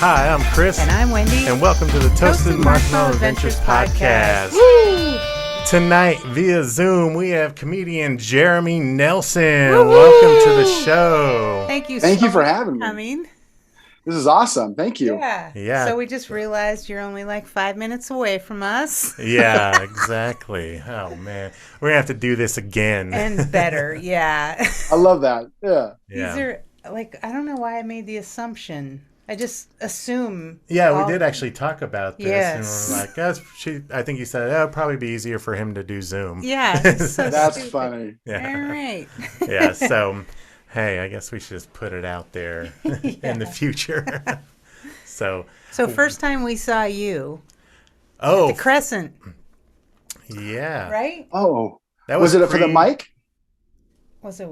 Hi, I'm Chris. And I'm Wendy. And welcome to the Toasted Marshmallow Adventures podcast. Woo! Tonight, via Zoom, we have comedian Jeremy Nelson. Woo-hoo! Welcome to the show. Thank you for having me. Coming. This is awesome. Thank you. Yeah. So we just realized you're only like 5 minutes away from us. Yeah, exactly. Oh, man. We're going to have to do this again. And better, yeah. I love that. Yeah. These are, like, I don't know why I made the assumption. I just assume. Yeah, we did actually talk about this. Yes. And we're like, I think you said it would probably be easier for him to do Zoom. Yeah. So that's stupid. funny. Yeah. All right. Yeah, so, hey, I guess we should just put it out there in the future. So first time we saw you. Oh. At the Crescent. Yeah. Right? Oh. That was it for the mic? Was it?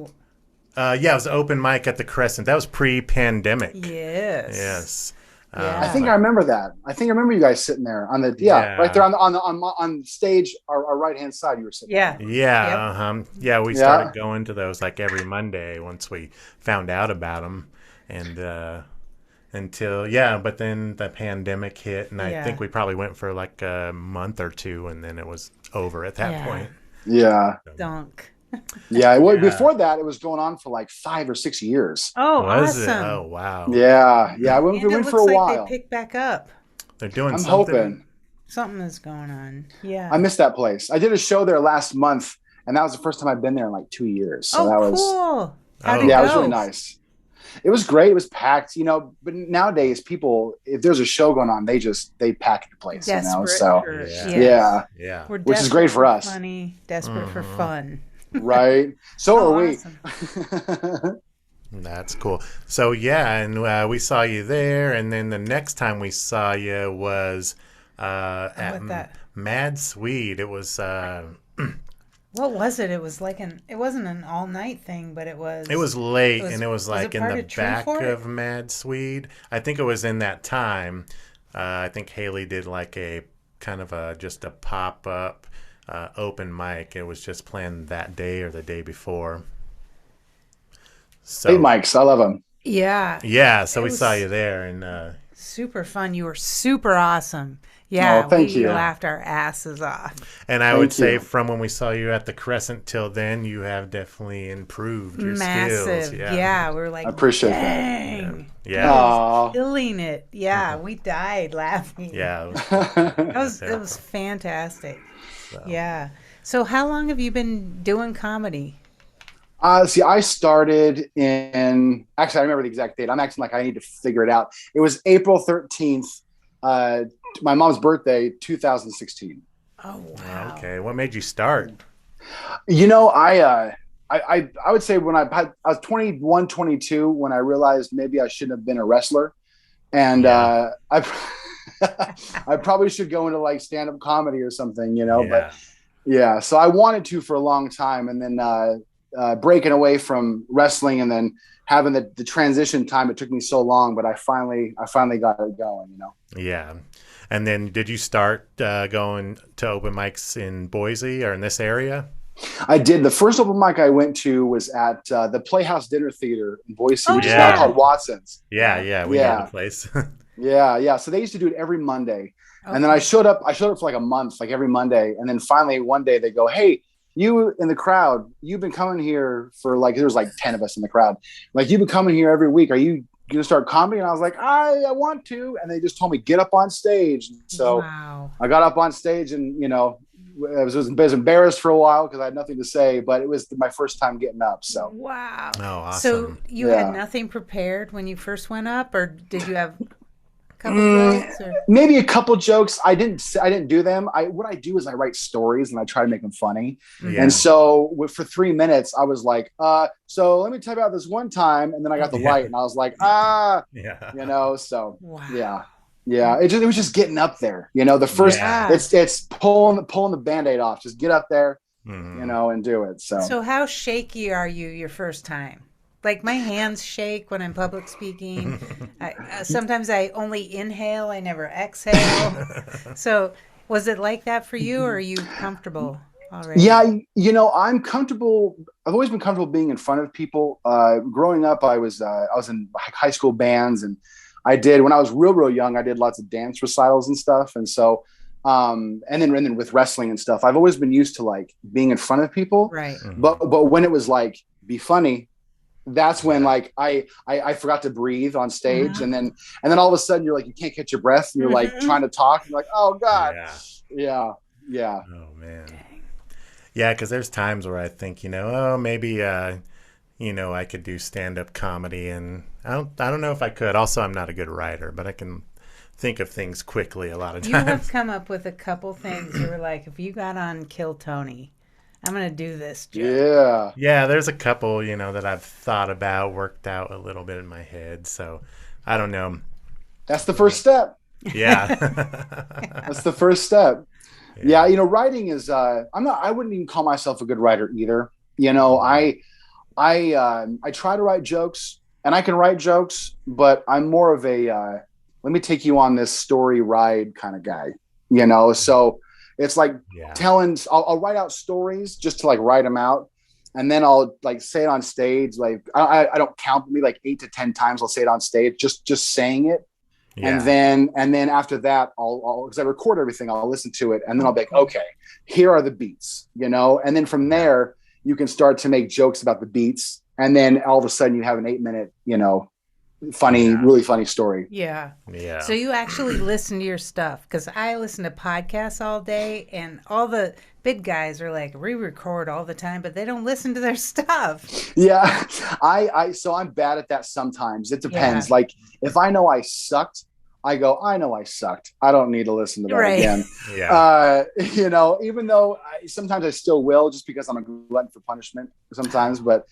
Yeah, it was an open mic at the Crescent. That was pre-pandemic. Yes. Yeah. I think I remember that. I think I remember you guys sitting there on the right there on stage, our right hand side. You were sitting. Yeah. there. Yeah. Yep. Yeah. We started going to those like every Monday once we found out about them, and but then the pandemic hit, and I think we probably went for like a month or two, and then it was over at that point. Yeah. Dunk. Yeah, well, before that, it was going on for like 5 or 6 years. Oh, was awesome. it? Oh, wow. Yeah. We went for a while. Like they picked back up. They're doing I'm something. hoping. Something is going on. Yeah. I missed that place. I did a show there last month, and that was the first time I've been there in like 2 years. So that was cool. How'd it it go? was really nice. It was great. It was packed, but nowadays people, if there's a show going on, they pack the place, Desperate So yeah. We're which is great for us. Funny, desperate for fun. Right. So are we. Awesome. That's cool. So and we saw you there, and then the next time we saw you was at Mad Swede. It was what was it? It was like it wasn't an all night thing, but it was. It was late, and it was like in the back of Mad Swede. I think it was in that time. I think Haley did like a kind of just a pop up. Open mic. It was just planned that day or the day before. So, hey, Mikes, I love them. Yeah. So we saw you there, and super fun. You were super awesome. Yeah, thank you. We laughed our asses off. And I would say from when we saw you at the Crescent till then, you have definitely improved your skills. Yeah, we're like, I appreciate that. Yeah. Killing it. Yeah, we died laughing. Yeah. It was fantastic. So. Yeah. So how long have you been doing comedy? I started in, actually, I remember the exact date. I'm acting like I need to figure it out. It was April 13th, my mom's birthday, 2016. Oh, wow. Okay. What made you start? I would say when I was 21, 22, when I realized maybe I shouldn't have been a wrestler. And I probably should go into like stand-up comedy or something, but so I wanted to for a long time, and then breaking away from wrestling and then having the transition time, it took me so long, but I finally got it going, Yeah. And then did you start going to open mics in Boise or in this area? I did. The first open mic I went to was at the Playhouse Dinner Theater in Boise, which is now called Watson's. Yeah. We know the place. Yeah. So they used to do it every Monday. Okay. And then I showed up for like a month, like every Monday. And then finally one day they go, hey, you in the crowd, you've been coming here for like, there was like 10 of us in the crowd. Like, you've been coming here every week. Are you going to start comedy? And I was like, I want to. And they just told me, get up on stage. And so I got up on stage, and, I was embarrassed for a while because I had nothing to say, but it was my first time getting up. So wow. Oh, awesome. So you had nothing prepared when you first went up, or did you have jokes, or? Maybe a couple jokes. I didn't do them. What I do is I write stories and I try to make them funny. Yeah. And so for 3 minutes, I was like, so let me tell you about this one time. And then I got the light and I was like, so wow. Yeah. It was just getting up there, the first, it's pulling the Band-Aid off, just get up there, and do it. So how shaky are you your first time? Like, my hands shake when I'm public speaking. Sometimes I only inhale, I never exhale. So was it like that for you, or are you comfortable? already? Yeah, I'm comfortable. I've always been comfortable being in front of people. Growing up, I was in high school bands, and when I was real young, I did lots of dance recitals and stuff. And so, and then with wrestling and stuff, I've always been used to like being in front of people. Right. Mhm. But when it was like be funny, that's when like I forgot to breathe on stage, and then all of a sudden you're like you can't catch your breath, and you're like trying to talk, and you're like, oh God, yeah. Oh man. Yeah, because there's times where I think, oh, maybe, I could do stand-up comedy, and I don't know if I could. Also, I'm not a good writer, but I can think of things quickly a lot of times. You have come up with a couple things. You were like, if you got on Kill Tony, I'm going to do this joke. Yeah. Yeah, there's a couple, that I've thought about, worked out a little bit in my head. So I don't know. That's the first step. Yeah. That's the first step. Yeah, writing is I wouldn't even call myself a good writer either. I try to write jokes, and I can write jokes, but I'm more of a let me take you on this story ride kind of guy. So it's like I'll write out stories just to like write them out, and then I'll like say it on stage. Like I don't count, me like 8 to 10 times I'll say it on stage, just saying it. Yeah. And then after that, I'll because I record everything, I'll listen to it, and then I'll be like, okay, here are the beats, and then from there you can start to make jokes about the beats, and then all of a sudden you have an 8-minute, really funny story. Yeah. Yeah. So you actually listen to your stuff, because I listen to podcasts all day, and all the big guys are like re-record all the time, but they don't listen to their stuff. Yeah, so I'm bad at that sometimes. It depends. Like if I know I sucked, I go, I know I sucked. I don't need to listen to that again. Yeah. Even though sometimes I still will, just because I'm a glutton for punishment sometimes. But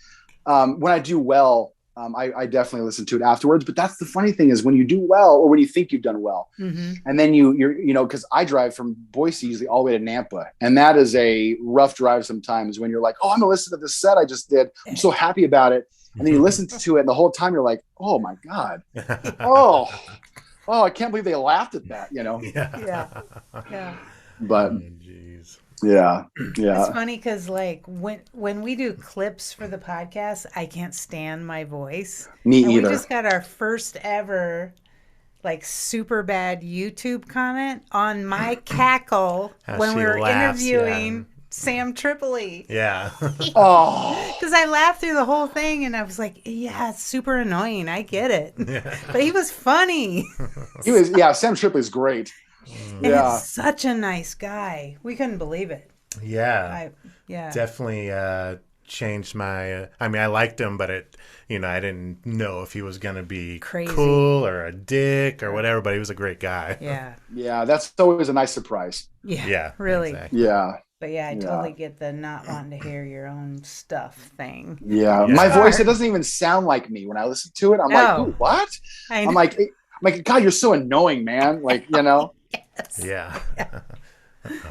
when I do well, I definitely listen to it afterwards. But that's the funny thing is when you do well, or when you think you've done well, and then you're because I drive from Boise usually all the way to Nampa, and that is a rough drive sometimes when you're like, oh, I'm gonna listen to this set I just did. I'm so happy about it, and then you listen to it, and the whole time you're like, oh my God, oh, I can't believe they laughed at that, Yeah. But. Oh, geez. Yeah. It's funny because like when we do clips for the podcast, I can't stand my voice. Me and either. We just got our first ever like super bad YouTube comment on my cackle when we were interviewing Sam Tripoli. Yeah. Oh. Because I laughed through the whole thing, and I was like, yeah, it's super annoying. I get it. Yeah. But he was funny. Sam Tripoli's great. And he's such a nice guy. We couldn't believe it. Yeah. Yeah. Definitely changed my I liked him, but I didn't know if he was going to be crazy, cool or a dick or whatever, but he was a great guy. Yeah. That's always a nice surprise. Yeah, really. Exactly. Yeah. But I totally get the not wanting to hear your own stuff thing. Yeah. My voice, it doesn't even sound like me when I listen to it. I'm like, ooh, what? I'm like, God, you're so annoying, man. Like, Yes. Yeah.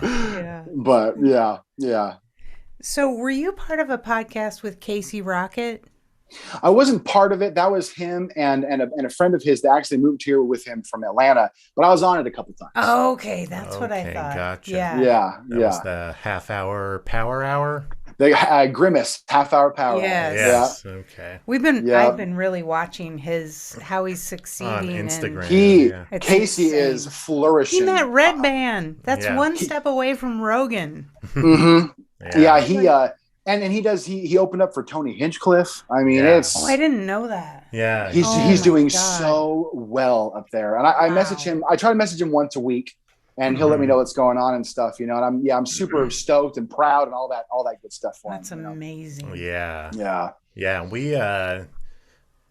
Yeah. But yeah. So were you part of a podcast with Casey Rocket? I wasn't part of it. That was him and a friend of his that actually moved here with him from Atlanta, but I was on it a couple times. Oh, okay. That's what I thought. Gotcha. Yeah. That was the half-hour power hour? The Grimace half-hour power. Yes. Yeah. Okay. I've been really watching how he's succeeding on Instagram. Casey is flourishing. He met Red Band. That's one step away from Rogan. Mm-hmm. Yeah, he and he opened up for Tony Hinchcliffe. I mean, it's. Oh, I didn't know that. Yeah, he's doing so well up there. And I message him. I try to message him once a week, and he'll let me know what's going on and stuff. And I'm super stoked and proud and all that good stuff for him. That's amazing. Yeah.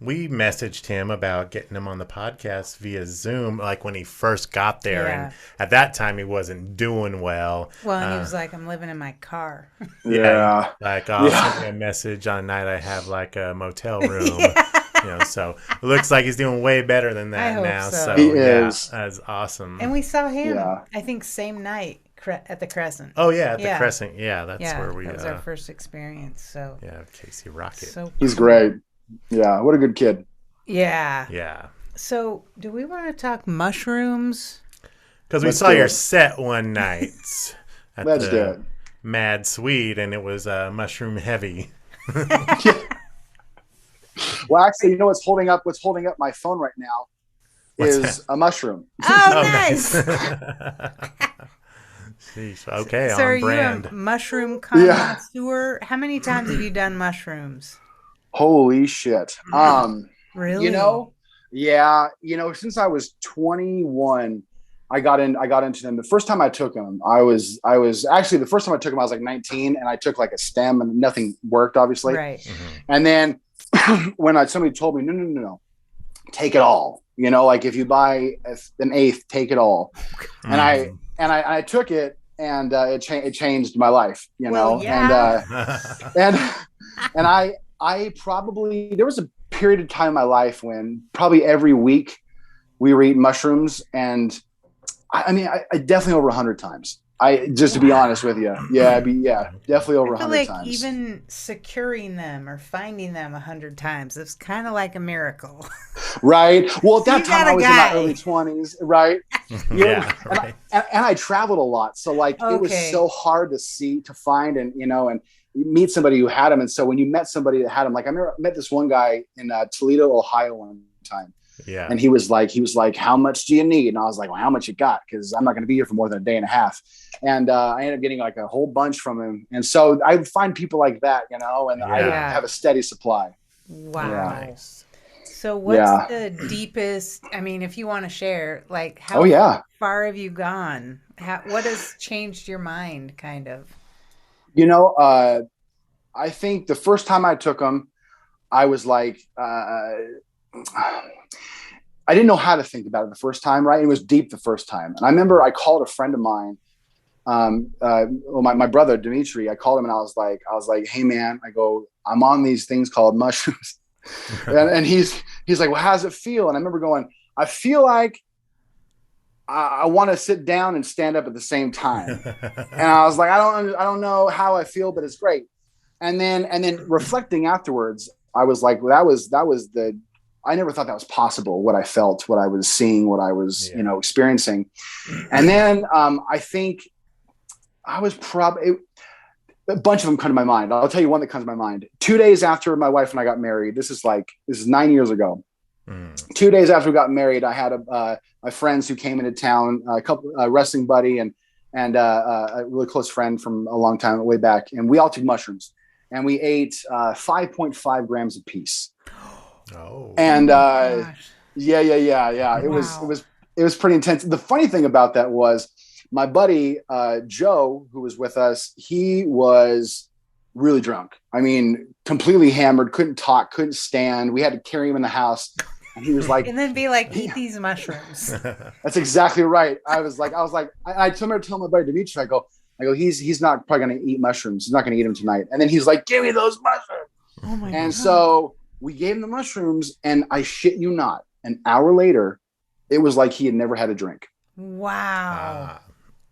We messaged him about getting him on the podcast via Zoom, like when he first got there. Yeah. And at that time, he wasn't doing well. Well, and he was like, I'm living in my car. Yeah. Like, send me a message on night I have like a motel room. So it looks like he's doing way better than that I hope now. so. He is. That's awesome. And we saw him, I think, same night at the Crescent. Oh, yeah, at the Crescent. Yeah, that's where we... that was our first experience. So yeah, Casey Rocket. So he's great. Yeah, what a good kid. Yeah. So, do we want to talk mushrooms? Because we saw your set one night. Let's do it. mad sweet, and it was mushroom heavy. Well, actually, you know what's holding up my phone right now is a mushroom. Oh, nice. Sheesh. Okay, So are on brand. you a mushroom connoisseur? How many times have you done mushrooms? Holy shit. Really? You know, yeah, since I was 21, I got into them. The first time I took them, I was actually, the first time I took them, I was like 19, and I took like a stem and nothing worked, obviously. Right. Mm-hmm. And then when somebody told me, no, take it all, like if you buy an eighth, take it all. And I took it, and it changed my life, Well, yeah. and I probably, there was a period of time in my life when probably every week we were eating mushrooms, and I definitely over 100 times. To be honest with you, definitely over 100 like times. Even securing them or finding them 100 times, it's kind of like a miracle. Right. Well, at that You time got a I was guy. in my early 20s, right? Right. And I traveled a lot, so like it was so hard to find, and and you meet somebody who had them. And so when you met somebody that had them, like I remember I met this one guy in Toledo, Ohio one time. Yeah. And he was like, how much do you need? And I was like, well, how much you got? Because I'm not going to be here for more than a day and a half. And I ended up getting like a whole bunch from him. And so I would find people like that, and I would have a steady supply. Wow. Yeah. Nice. So what's the deepest, if you want to share, like how far have you gone? What has changed your mind, kind of? I think the first time I took them, I was like, I didn't know how to think about it the first time, right? It was deep the first time. And I remember I called a friend of mine, my brother, Dimitri. I called him, and I was like, hey man, I go, I'm on these things called mushrooms. and he's like, well, how does it feel? And I remember going, I feel like I want to sit down and stand up at the same time. And I was like, I don't know how I feel, but it's great. And then reflecting afterwards, I was like, well, I never thought that was possible. What I felt, what I was seeing, what I was, experiencing. And then I think I was probably, a bunch of them come to my mind. I'll tell you one that comes to my mind. 2 days after my wife and I got married, this is 9 years ago. 2 days after we got married, I had my friends who came into town, a wrestling buddy and a really close friend from a long time way back. And we all took mushrooms, and we ate 5.5 grams a piece. Oh. And gosh. It was pretty intense. The funny thing about that was my buddy Joe, who was with us, he was really drunk. Completely hammered, couldn't talk, couldn't stand. We had to carry him in the house. And he was like, and then be like, eat these mushrooms. That's exactly right. I remember telling my buddy Dimitri, I go, he's not probably going to eat mushrooms. He's not going to eat them tonight. And then he's like, give me those mushrooms. Oh my God. And so we gave him the mushrooms, and I shit you not, an hour later, it was like he had never had a drink. Wow.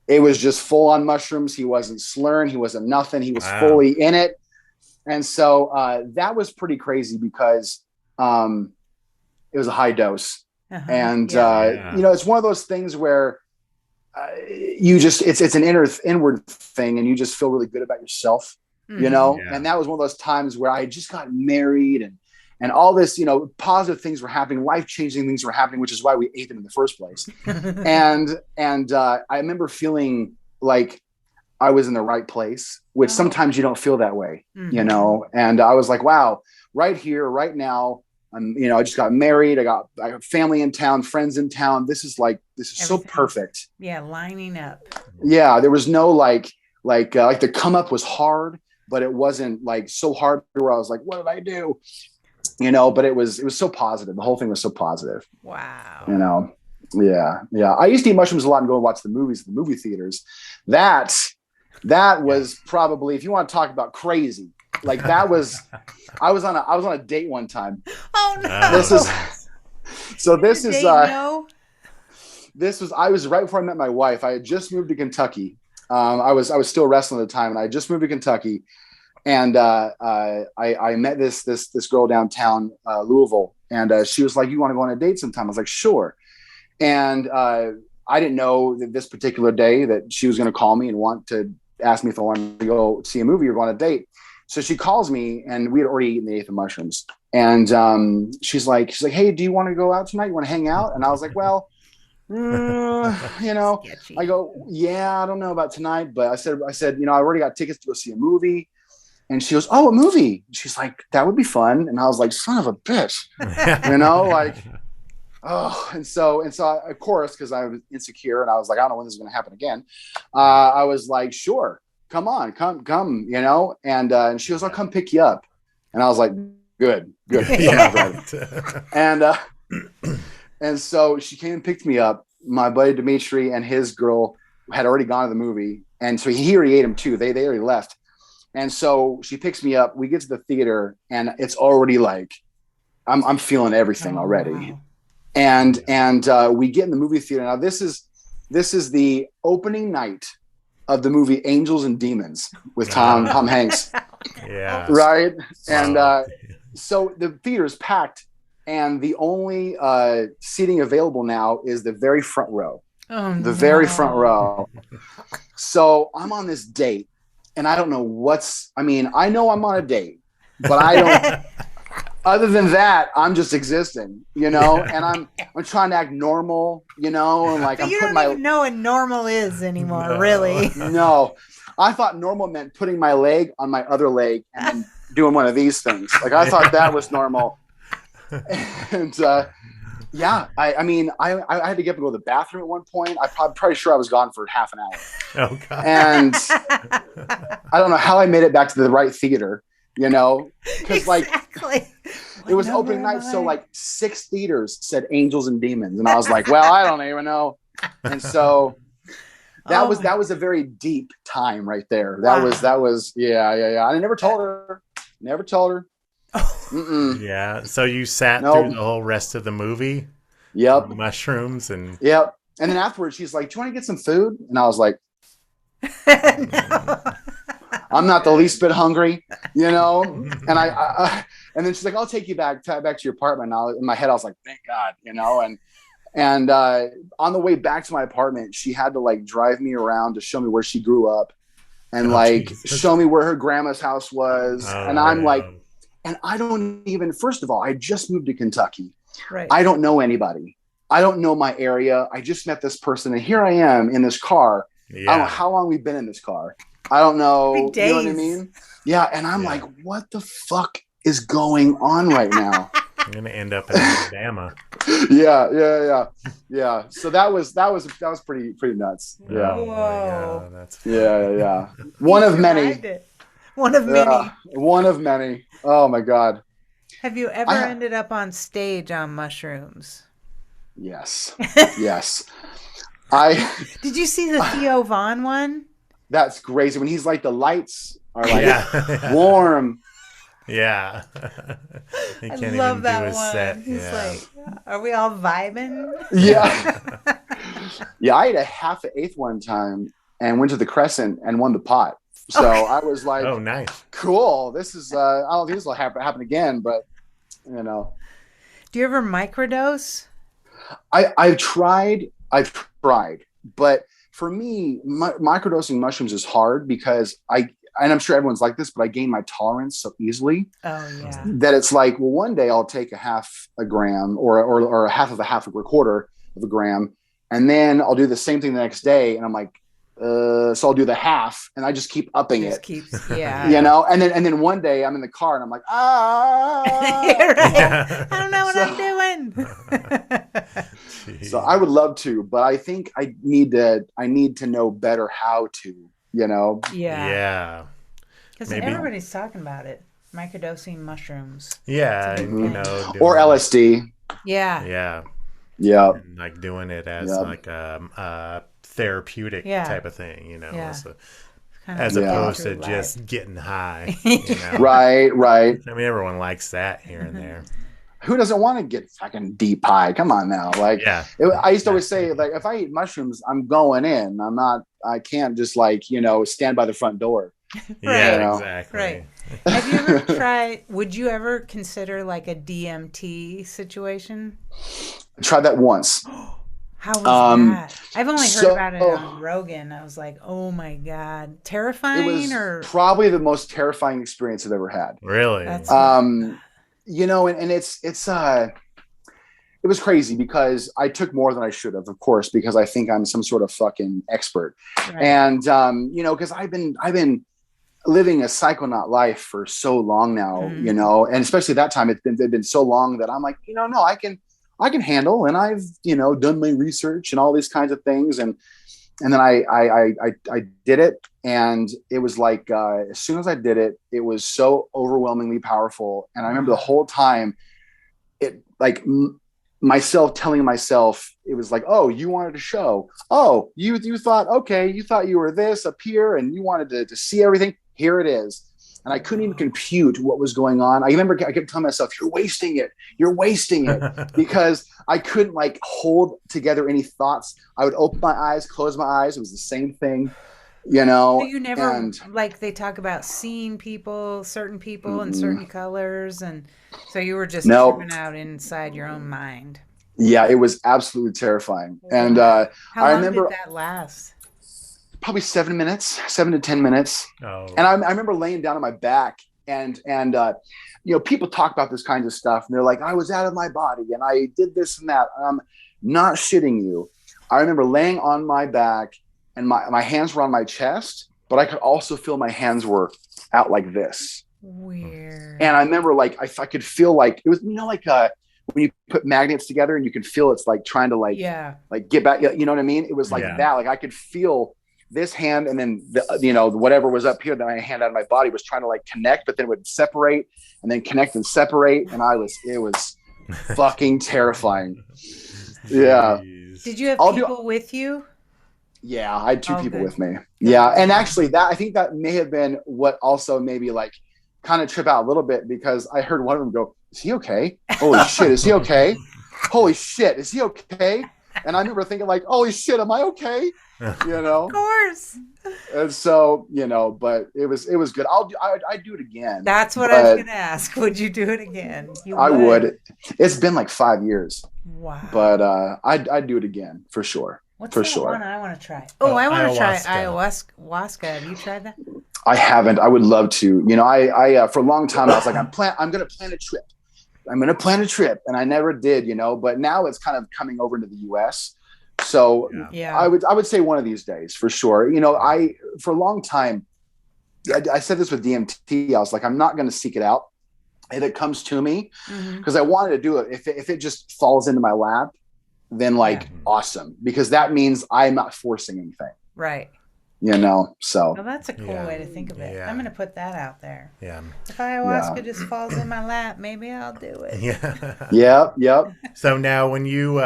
It was just full on mushrooms. He wasn't slurring. He wasn't nothing. He was fully in it. And so that was pretty crazy because it was a high dose. Uh-huh. And, it's one of those things where it's an inward thing, and you just feel really good about yourself, And that was one of those times where I just got married, and all this, positive things were happening, life-changing things were happening, which is why we ate them in the first place. and I remember feeling like I was in the right place, which sometimes you don't feel that way, and I was like, wow, right here, right now, I just got married. I got family in town, friends in town. This is so perfect. Yeah. Lining up. Yeah. There was no like the come up was hard, but it wasn't like so hard where I was like, what did I do? But it was so positive. The whole thing was so positive. Wow. Yeah. I used to eat mushrooms a lot and go and watch the movies at the movie theaters. That was probably, if you want to talk about crazy, like that was, I was on a date one time. Oh no. I was right before I met my wife. I had just moved to Kentucky. I was still wrestling at the time, and I just moved to Kentucky. And I met this girl downtown, Louisville, and she was like, "You want to go on a date sometime?" I was like, "Sure." And I didn't know that this particular day that she was going to call me and want to asked me if I wanted to go see a movie or go on a date. So she calls me, and we had already eaten the eighth of mushrooms. And she's like, hey, do you want to go out tonight? You want to hang out? And I was like, well, Sketchy. I go, yeah, I don't know about tonight, but I said, I already got tickets to go see a movie. And she goes, oh, a movie. She's like, that would be fun. And I was like, son of a bitch, oh, and so of course, because I was insecure and I was like, I don't know when this is going to happen again. I was like, sure, come on, come, and she goes, I'll come pick you up. And I was like, good. Yeah. And so she came and picked me up. My buddy Dimitri and his girl had already gone to the movie. And so he already ate them too. They already left. And so she picks me up. We get to the theater, and it's already like, I'm feeling everything already. Wow. And we get in the movie theater. Now this is the opening night of the movie Angels and Demons with Tom Hanks. Yeah. Right. And so the theater is packed, and the only seating available now is the very front row. Very front row. So I'm on this date, and I don't know I know I'm on a date, but I don't. Other than that, I'm just existing, and I'm trying to act normal, and like but I'm you putting don't even know what normal is anymore, really. No, I thought normal meant putting my leg on my other leg and then doing one of these things. Like I thought that was normal. And yeah, I had to get up and go to the bathroom at one point. I'm probably sure I was gone for half an hour. Oh God. And I don't know how I made it back to the right theater. Because exactly. It was opening night, so like 6 theaters said Angels and Demons, and I was like, well, I don't even know. And so that was a very deep time right there. That was yeah. I never told her. Yeah. So you sat through the whole rest of the movie. Yep. Mushrooms and. Yep. And then afterwards, she's like, "Do you want to get some food?" And I was like, no. I'm not the least bit hungry, And and then she's like, "I'll take you back to your apartment." Now in my head, I was like, "Thank God," And on the way back to my apartment, she had to like drive me around to show me where she grew up, and show me where her grandma's house was. And I'm like, and I don't even. First of all, I just moved to Kentucky. Right. I don't know anybody. I don't know my area. I just met this person, and here I am in this car. Yeah. I don't know how long we've been in this car. I don't know. You know what I mean? Yeah. And I'm like, what the fuck is going on right now? I'm gonna end up in Alabama. Yeah. So that was pretty nuts. Yeah. Oh, whoa. That's yeah. One of many. One of many. One of many. Oh my God. Have you ever ended up on stage on mushrooms? Yes. Did you see the Theo Von one? That's crazy. When he's like, the lights are like warm. Yeah. He can't even do his set. He's like, are we all vibing? Yeah. Yeah, I ate a half an eighth one time and went to the Crescent and won the pot. So I was like, oh, nice. Cool. This is, I don't think this will happen again, but, Do you ever microdose? I've tried, but for me, microdosing mushrooms is hard because and I'm sure everyone's like this, but I gain my tolerance so easily. Oh yeah. That it's like, well, one day I'll take a half a gram or a quarter of a gram, and then I'll do the same thing the next day, and I'm like, so I'll do the half, and I just keep upping it. And then one day I'm in the car and I'm like, You're right. I don't know what I'm doing. So I would love to, but I think I need to know better how to, Yeah. Because everybody's talking about it. Microdosing mushrooms. Yeah. Or LSD. Yeah. Yeah. And like doing it as like a therapeutic type of thing, So, as opposed to just getting high. Right. I mean, everyone likes that here and there. Who doesn't want to get fucking deep high? Come on now. Like, I used to always say, like, if I eat mushrooms, I'm going in. I can't just stand by the front door. Yeah, exactly. Right. Have you ever would you ever consider like a DMT situation? I tried that once. How was Um, that? I've only heard so about it on Rogan. I was like, oh my God. it Terrifying was or probably the most terrifying experience I've ever had. Really? that's what I thought. You know, and it was crazy because I took more than I should have, of course, because I think I'm some sort of fucking expert. Right. And you know, because I've been living a psychonaut life for so long now, you know, and especially that time it'd been so long that I'm like, you know, no, I can handle, and I've, you know, done my research and all these kinds of things. And then I did it, and it was like, as soon as I did it, it was so overwhelmingly powerful. And I remember the whole time it like myself telling myself, it was like, oh, you wanted to show, oh, you thought, okay, you thought you were this up here and you wanted to see everything. Here it is. And I couldn't even compute what was going on. I remember I kept telling myself, you're wasting it, because I couldn't like hold together any thoughts. I would open my eyes, close my eyes. It was the same thing, you know. So you never, And like they talk about seeing people, certain people in certain colors. And so you were just no, tripping out inside your own mind. yeah, it was absolutely terrifying. And Wow. How I long did remember that last? probably 7 to 10 minutes. Oh. And I remember laying down on my back, and you know, people talk about this kinds of stuff, and they're like, I was out of my body and I did this and that. I'm not shitting you. I remember laying on my back, and my hands were on my chest, but I could also feel my hands were out like this. Weird. And I remember like I could feel like it was, you know, like when you put magnets together and you can feel it's like trying to like get back, you know what I mean? It was like that. Like I could feel this hand, and then you know, whatever was up here that my hand out of my body was trying to like connect, but then it would separate and then connect and separate. And it was fucking terrifying. Yeah. Did you have people with you? Yeah, I had two people with me. Yeah. And actually I think that may have been what also maybe like kind of trip out a little bit, because I heard one of them go, is he okay? Holy shit, is he okay? Holy shit, is he okay? And I remember thinking like, holy shit, am I okay? You know, of course. And so, you know, but it was good. I'd do it again. That's what I was going to ask. Would you do it again? I would. It's been like 5 years. Wow. But I'd do it again for sure. What's for that sure. one I want to try? Oh, I want to try ayahuasca. Have you tried that? I haven't. I would love to. You know, I for a long time I was like, I'm going to plan a trip. I'm going to plan a trip, and I never did. You know, but now it's kind of coming over into the U.S. So yeah. I would say one of these days for sure. You know, for a long time, I said this with DMT. I was like, I'm not going to seek it out if it comes to me, because I wanted to do it. If it just falls into my lap, then like awesome, because that means I'm not forcing anything. Right. You know, so. Well, that's a cool way to think of it. Yeah. I'm going to put that out there. Yeah. If ayahuasca just falls in my lap, maybe I'll do it. Yeah. Yep. So now when you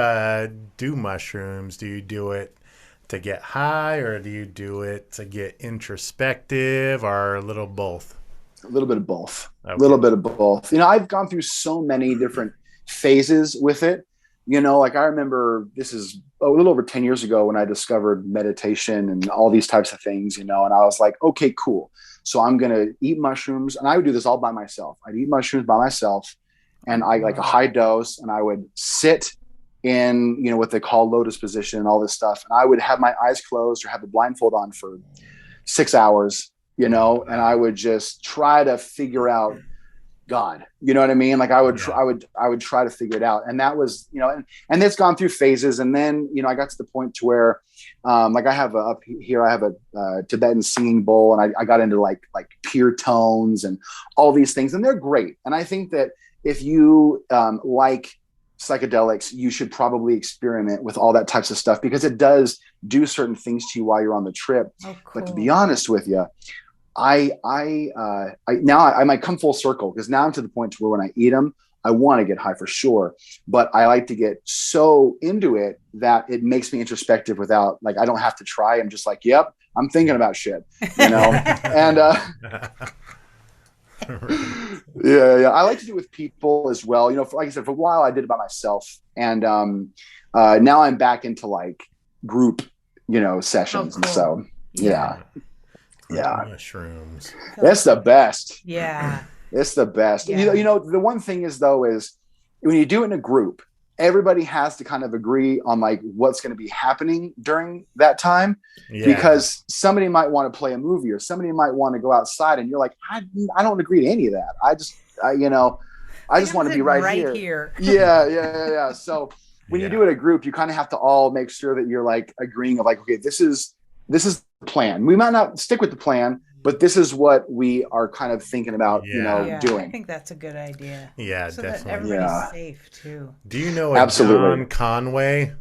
do mushrooms, do you do it to get high, or do you do it to get introspective, or a little both? A little bit of both. Okay. A little bit of both. You know, I've gone through so many different phases with it. You know, like I remember this is a little over 10 years ago when I discovered meditation and all these types of things, you know, and I was like, okay, cool. So I'm going to eat mushrooms, and I would do this all by myself. I'd eat mushrooms by myself, and I like a high dose, and I would sit in, you know, what they call lotus position and all this stuff. And I would have my eyes closed or have a blindfold on for 6 hours, you know, and I would just try to figure out God, you know what I mean? Like I would try to figure it out. And that was, you know, and it's gone through phases. And then, you know, I got to the point to where, like I have up here, I have a Tibetan singing bowl, and I got into like pure tones and all these things, and they're great. And I think that if you like psychedelics, you should probably experiment with all that types of stuff, because it does do certain things to you while you're on the trip. Oh, cool. But to be honest with you, I might come full circle, because now I'm to the point to where when I eat them, I want to get high for sure, but I like to get so into it that it makes me introspective without, like, I don't have to try. I'm just like, yep, I'm thinking about shit, you know? And, yeah. I like to do it with people as well. You know, like I said, for a while I did it by myself, and now I'm back into like group, you know, sessions. Oh, cool. And so, yeah. Mushrooms. That's the best. Yeah. It's the best. Yeah. You know, the one thing is though, is when you do it in a group, everybody has to kind of agree on like what's going to be happening during that time, Yeah. because somebody might want to play a movie or somebody might want to go outside, and you're like, I don't agree to any of that. I just want to be right here. Yeah. So when you do it a group, you kind of have to all make sure that you're like agreeing of like, okay, this is the plan. We might not stick with the plan, but this is what we are kind of thinking about, doing. I think that's a good idea. Yeah, so definitely. That everybody's safe too. Do you know a John Conway?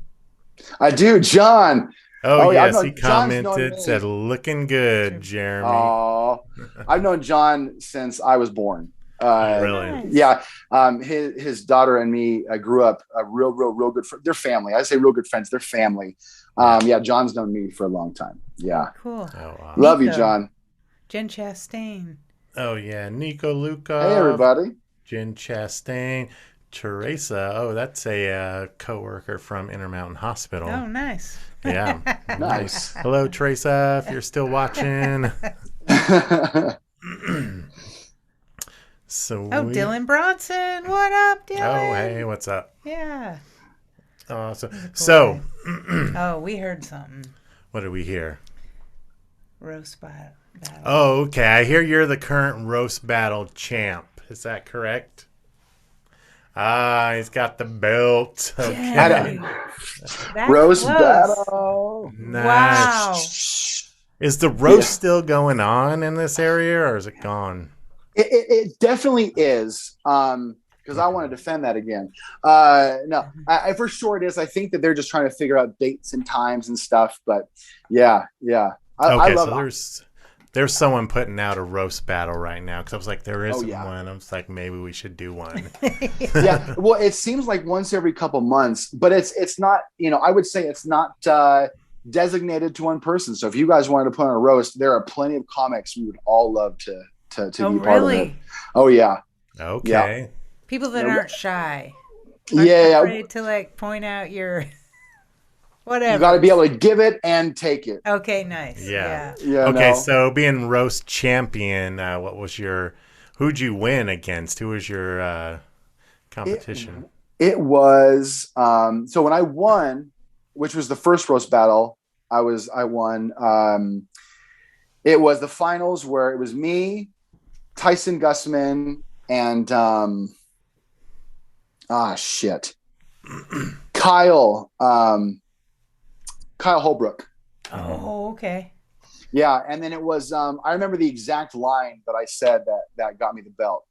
I do, John. Oh yes, he commented, said, "Looking good, Jeremy." Oh, I've known John since I was born. Really? Yeah. His daughter and me grew up real good. They're family. I say real good friends. They're family. Yeah. John's known me for a long time. Yeah. Cool. Oh, wow. Love you, John. Jen Chastain. Oh yeah, Nico Luca. Hey everybody. Jen Chastain. Teresa. Oh, that's a coworker from Intermountain Hospital. Oh, nice. Yeah. Nice. Hello, Teresa, if you're still watching. Dylan Bronson. What up, Dylan? Oh, hey, what's up? Yeah. So. We heard something. What did we hear? Roast battle. Oh, okay. I hear you're the current roast battle champ. Is that correct? He's got the belt. Okay. Roast battle. Nice. Wow. Is the roast still going on in this area, or is it gone? It definitely is. Because I want to defend that again. No, I for sure it is. I think that they're just trying to figure out dates and times and stuff. But yeah. I love There's someone putting out a roast battle right now, because I was like, there isn't one. I was like, maybe we should do one. Yeah, well, it seems like once every couple months, but it's not. I would say it's not designated to one person. So if you guys wanted to put on a roast, there are plenty of comics we would all love to be part of it. Oh yeah. Okay. Yeah. People that aren't shy. Afraid to like point out your. Whatever. You got to be able to give it and take it. Okay, nice. Yeah. Okay, so being roast champion, who'd you win against? Who was your competition? It was, so when I won, which was the first roast battle, I won. It was the finals where it was me, Tyson Gussman, and, Kyle Holbrook. Oh, okay. Yeah, and then it was. I remember the exact line that I said that got me the belt.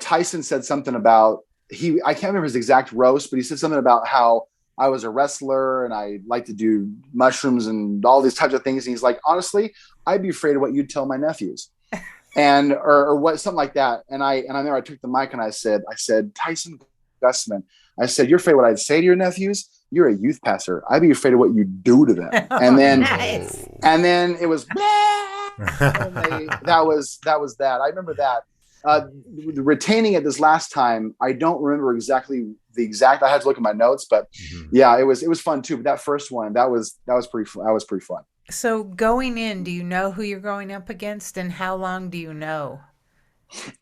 Tyson said something about I can't remember his exact roast, but he said something about how I was a wrestler and I like to do mushrooms and all these types of things. And he's like, honestly, I'd be afraid of what you'd tell my nephews, or what, something like that. And I remember I took the mic and I said, Tyson Gussman, I said, you're afraid of what I'd say to your nephews? You're a youth pastor. I'd be afraid of what you do to them. And then, and then it was, that was that. I remember that. Retaining it this last time, I don't remember exactly I had to look at my notes, but yeah, it was fun too. But that first one, that was pretty fun. So going in, do you know who you're going up against, and how long do you know?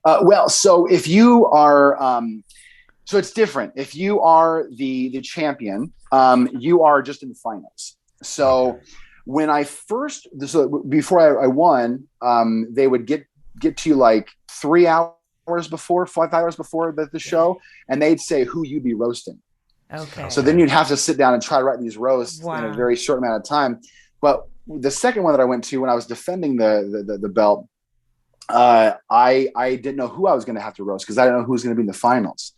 Well, so if you are, so it's different. If you are the champion, you are just in the finals. So when before I won, they would get to you like 3 hours before, 5 hours before the show, and they'd say who you'd be roasting. Okay. So then you'd have to sit down and try to write these roasts in a very short amount of time. But the second one that I went to when I was defending the belt, I didn't know who I was going to have to roast because I didn't know who was going to be in the finals.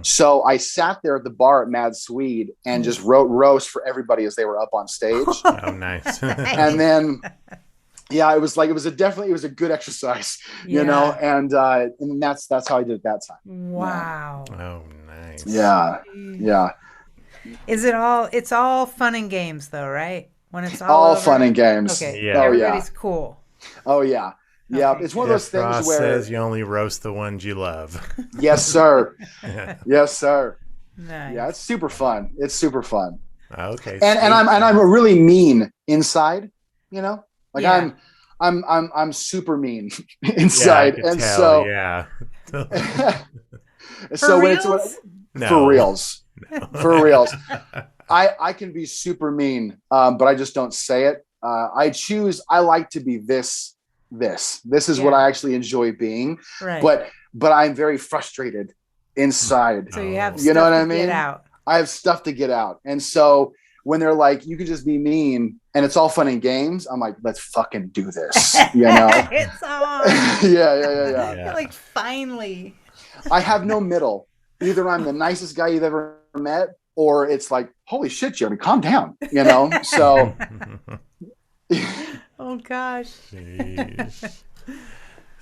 So I sat there at the bar at Mad Swede and just wrote roast for everybody as they were up on stage. Oh, nice. And then, yeah, it was a good exercise, you know, and that's how I did it that time. Wow. Yeah. Oh, nice. Yeah. Yeah. It's all fun and games though, right? When it's all over? Fun and games. Okay. Yeah. Everybody's cool. Oh yeah. Yeah. Okay. It's one of those things Ross where says you only roast the ones you love. Yes, sir. Yes, sir. Nice. Yeah, it's super fun. It's super fun. Okay. And I'm really mean inside, you know? Like I'm super mean inside. Yeah, I could and tell, so yeah. so when it's No. For reals. No. For reals. I can be super mean, but I just don't say it. I like to be this is what I actually enjoy being. Right. But I'm very frustrated inside. So you have you know what I to mean? get out. I have stuff to get out. And so when they're like, you can just be mean and it's all fun and games, I'm like, let's fucking do this. You know? It's on. Yeah. You're like, finally. I have no middle. Either I'm the nicest guy you've ever met, or it's like, holy shit, Jeremy, calm down. You know? So oh gosh. Jeez.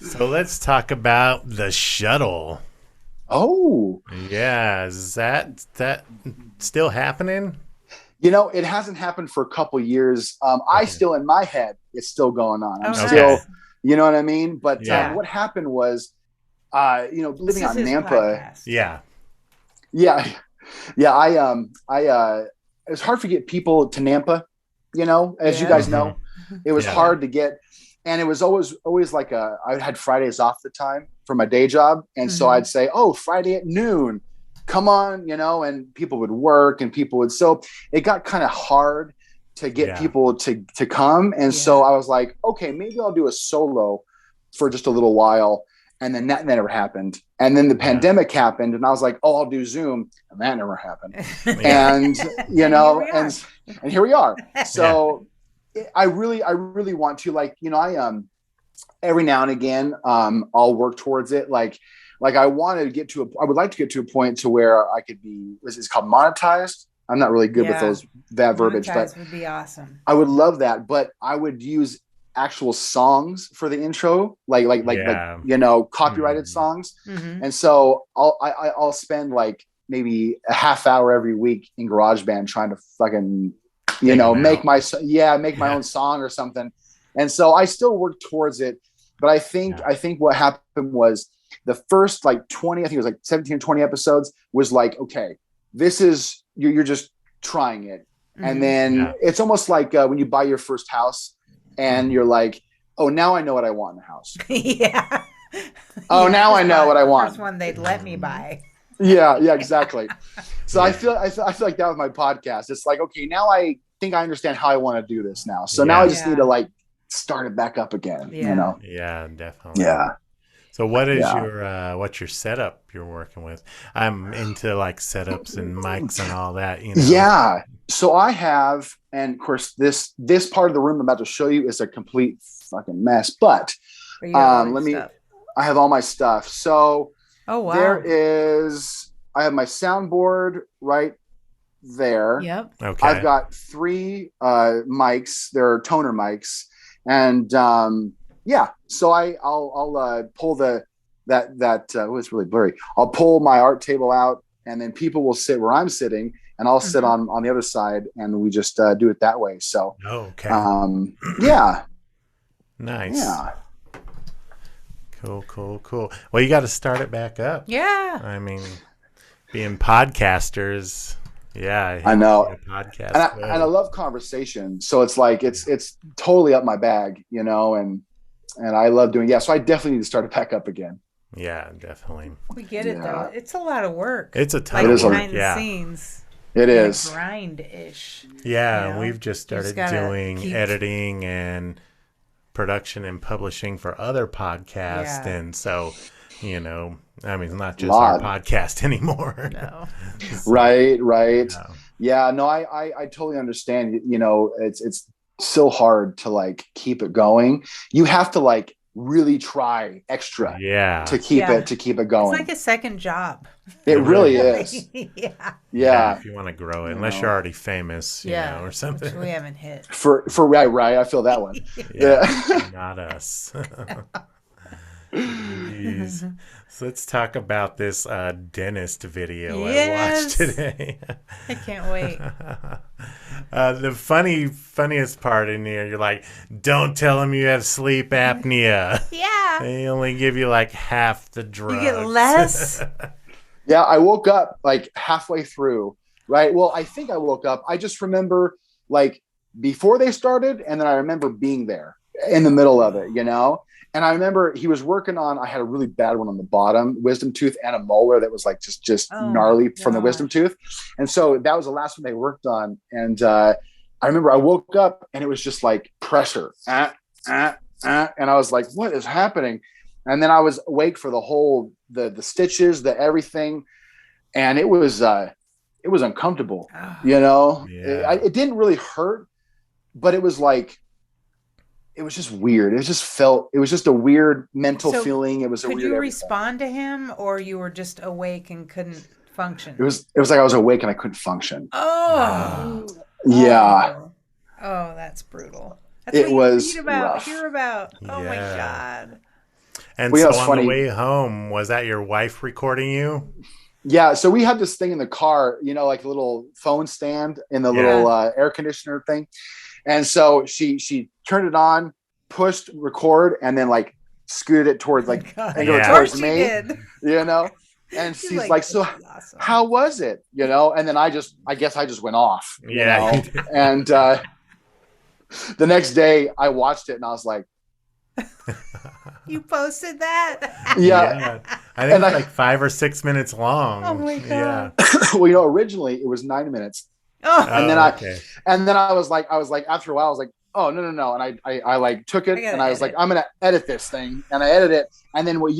So let's talk about the shuttle. Oh. Yeah, is that still happening? You know, it hasn't happened for a couple years. I still, in my head, it's still going on. I'm Okay. still, you know what I mean? But Yeah. what happened was, living on Nampa. Podcast. Yeah. Yeah. It was hard to get people to Nampa, you know, as you guys know. It was hard to get. And it was always like I had Fridays off the time for my day job. And so I'd say, oh, Friday at noon, come on, you know, and people would work and so it got kind of hard to get people to come. And so I was like, okay, maybe I'll do a solo for just a little while. And then that never happened. And then the pandemic happened and I was like, oh, I'll do Zoom. And that never happened. And, you know, and here we are. So I really want to, like, you know, I every now and again, I'll work towards it. Like I would like to get to a point to where I could be, it's called monetized. I'm not really good with that verbiage, but would be awesome. I would love that. But I would use actual songs for the intro, like you know, copyrighted songs. And so I'll spend like maybe a half hour every week in GarageBand trying to fucking, you know, make my own song or something. And so I still work towards it. But I think what happened was the first like 20, I think it was like 17 or 20 episodes was like, okay, this is, you're just trying it. And then it's almost like when you buy your first house and you're like, oh, now I know what I want in the house. Oh, now I know what I want. First one they'd let me buy. Yeah, exactly. So I feel like that with my podcast. It's like, okay, now I think I understand how I want to do this now. So now I just need to like start it back up again. You know? Yeah, definitely. Yeah. So what is what's your setup you're working with? I'm into like setups and mics and all that, you know. Yeah. So I have, and of course this part of the room I'm about to show you is a complete fucking mess, but I have all my stuff. So I have my soundboard right there. Yep. Okay. I've got 3 mics. They're toner mics. And so I'll pull it's really blurry. I'll pull my art table out and then people will sit where I'm sitting and I'll sit on the other side and we just do it that way. So, nice. Yeah. Cool. Well, you got to start it back up. Yeah. I mean, being podcasters. Yeah. I know. And I love conversation. So it's like, it's totally up my bag, you know, and I love doing, so I definitely need to start it back up again. Yeah, definitely. We get it though. It's a lot of work. It's a ton of work. Behind the scenes. It is. Grind-ish. Yeah. You know? We've just started doing editing and production and publishing for other podcasts. And so, you know, I mean, it's not just our podcast anymore. No. Right. No. Yeah, no, I totally understand. You know, it's so hard to like keep it going. You have to like really try extra to keep it going. It's like a second job. It really is. Yeah. If you want to grow it, unless you're already famous, you know, or something. Which we haven't hit. For right. I feel that one. Not us. Jeez. So let's talk about this dentist video I watched today. I can't wait. The funniest part in here, you're like, don't tell him you have sleep apnea. Yeah. They only give you like half the drugs. You get less. Yeah, I woke up like halfway through, right? Well, I think I woke up. I just remember like before they started, and then I remember being there. in the middle of it, And I remember he was working on, I had a really bad one on the bottom, wisdom tooth and a molar that was like just Oh gnarly my from the wisdom gosh. tooth. And so that was the last one they worked on. And I remember I woke up and it was just like pressure. And I was like, what is happening? And then I was awake for the whole, the stitches, the everything. And it was uncomfortable, Oh, Yeah. It didn't really hurt, but it was like, it was just weird. It was just a weird mental so feeling. It was a could weird you everything. respond to him, or you were just awake and couldn't function? It was like I was awake and I couldn't function. Oh, Yeah, oh, that's brutal. That's it what you was read about, rough. hear about. Oh my Yeah. God. And Well, so it's on the funny. way home, was that your wife recording you? Yeah, so we had this thing in the car, like a little phone stand in the Yeah. little air conditioner thing. And so she turned it on, pushed record, and then like scooted it towards like God. angled Yeah. Of course towards she me, did. And She's she's like, so "This is awesome." how was it? And then I guess I just went off, Yeah, you did. and the next day I watched it and I was like, You posted that? yeah. I think And it's I- like 5 or 6 minutes long. Oh my Yeah. God. Well, originally it was 9 minutes. Oh, And then okay. I was like, after a while, I was like, oh, no. And I like took it I gotta and I was like, edit. I'm going to edit this thing. And I edited it. And then what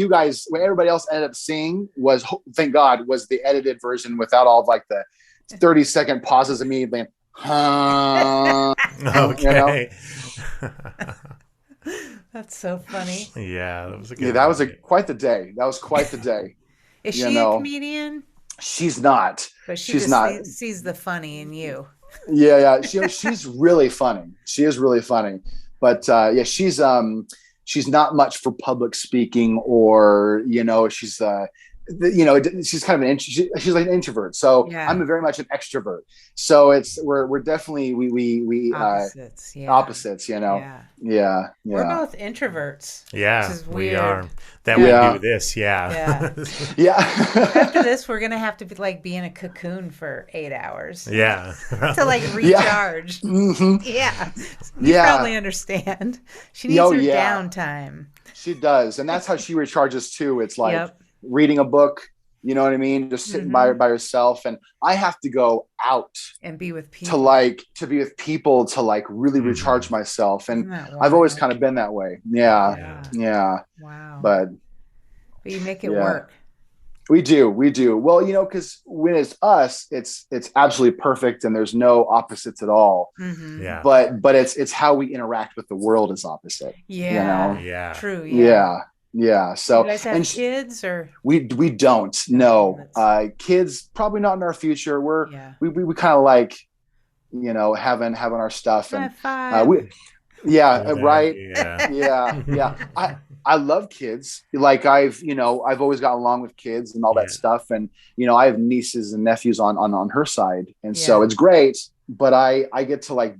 everybody else ended up seeing was, thank God, was the edited version without all of like the 30-second pauses immediately. Okay. that's so funny. Yeah, that was a good Yeah, that was night. quite the day. That was quite the day. Is You she know. a comedian? She's not. But she She's just not. sees the funny in you. Yeah. She's really funny. She is really funny. But yeah, she's not much for public speaking, or she's she's kind of she's like an introvert. So Yeah. I'm very much an extrovert. So we're definitely we Opposites. Yeah. opposites. Yeah. Yeah. We're both introverts. Yeah, This is we weird. are. That Yeah. we do this, yeah. Yeah. After this, we're gonna have to be in a cocoon for 8 hours Yeah. to like recharge. hmm Yeah. You Yeah. probably understand. She needs Oh, her yeah. downtime. She does, and that's how she recharges too. It's like Yep. reading a book. You know what I mean? Just sitting by herself, and I have to go out And be with to people. to be with people to like really Mhm. recharge myself. And Isn't that I've always wild? kind of been that way. Yeah. Yeah. Wow. But But you make it Yeah. work. we do. Well, because when it's us, it's absolutely perfect and there's no opposites at all. Mm-hmm. Yeah. But it's how we interact with the world is opposite. Yeah. Yeah. True. Yeah. Yeah. So You guys have and kids or? we don't know. That's- Kids probably not in our future. Yeah. We kind of like, having our stuff, High and five. Good right. idea. Yeah. I love kids. Like I've always gotten along with kids and all that Yeah. stuff. And, I have nieces and nephews on her side. And so Yeah. it's great, but I get to like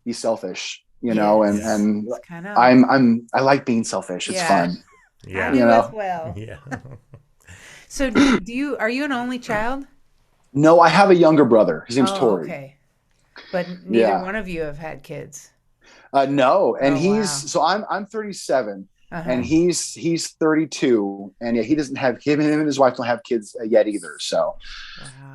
be selfish, Yes. and It's kind of. I like being selfish. It's Yeah. fun. I Yeah. do You know. as well. Yeah. So are you an only child? No, I have a younger brother. His name's Oh, Tori. okay. But neither Yeah. one of you have had kids. No. And Oh, so I'm 37 Uh-huh. and he's 32, and yeah, he doesn't have him and his wife don't have kids yet either. So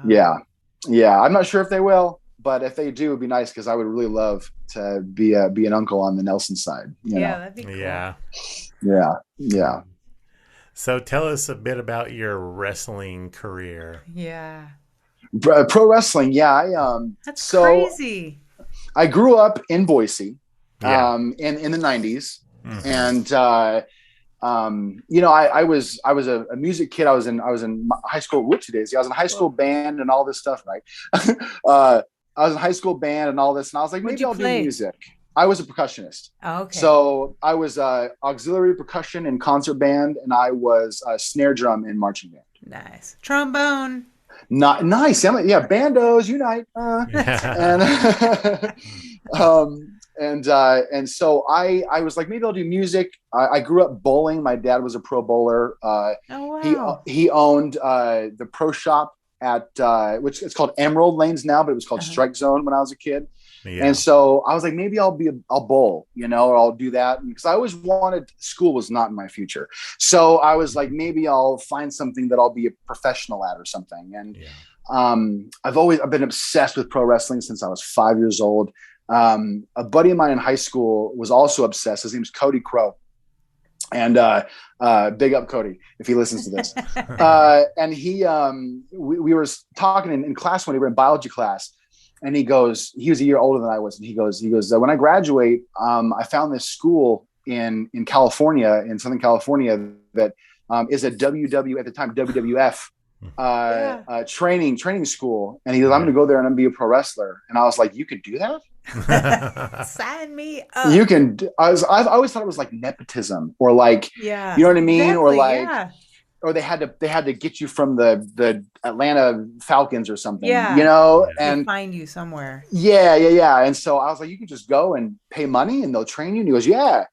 Wow. yeah. I'm not sure if they will, but if they do, it'd be nice because I would really love to be an uncle on the Nelson side. Yeah, that'd be cool. Yeah. Yeah. So tell us a bit about your wrestling career. Yeah. Pro wrestling. Yeah. That's So crazy. I grew up in Boise, Yeah. in the 90s. Mhm. And I was a music kid. I was in high school. Whoopsie daisy. I was in high school band and all this stuff, right? I was in high school band and all this, and I was like, What'd maybe you I'll play? do music. I was a percussionist. Oh, okay. So I was auxiliary percussion in concert band, and I was snare drum in marching band. Nice. Trombone. Not nice. Yeah, bandos unite. Yeah. And so I was like, maybe I'll do music. I grew up bowling. My dad was a pro bowler. Oh, wow. He owned the pro shop at which it's called Emerald Lanes now, but it was called Uh-huh. Strike Zone when I was a kid. Yeah. And so I was like, maybe I'll bowl, or I'll do that. Because I always wanted, school was not in my future. So I was like, maybe I'll find something that I'll be a professional at or something. And I've been obsessed with pro wrestling since I was 5 years old. A buddy of mine in high school was also obsessed. His name is Cody Crow. And big up Cody if he listens to this. And we were talking in class when we were in biology class. And he was a year older than I was. And he goes, when I graduate, I found this school in California, in Southern California, that is a at the time, WWF training school. And he goes, I'm going to go there and I'm going to be a pro wrestler. And I was like, you could do that? Sign me up. You can. I've always thought it was like nepotism or like, you know what I mean? Exactly, or like, or they had to get you from the Atlanta Falcons or something, and find you somewhere. Yeah. And so I was like, you can just go and pay money and they'll train you. And he goes, yeah.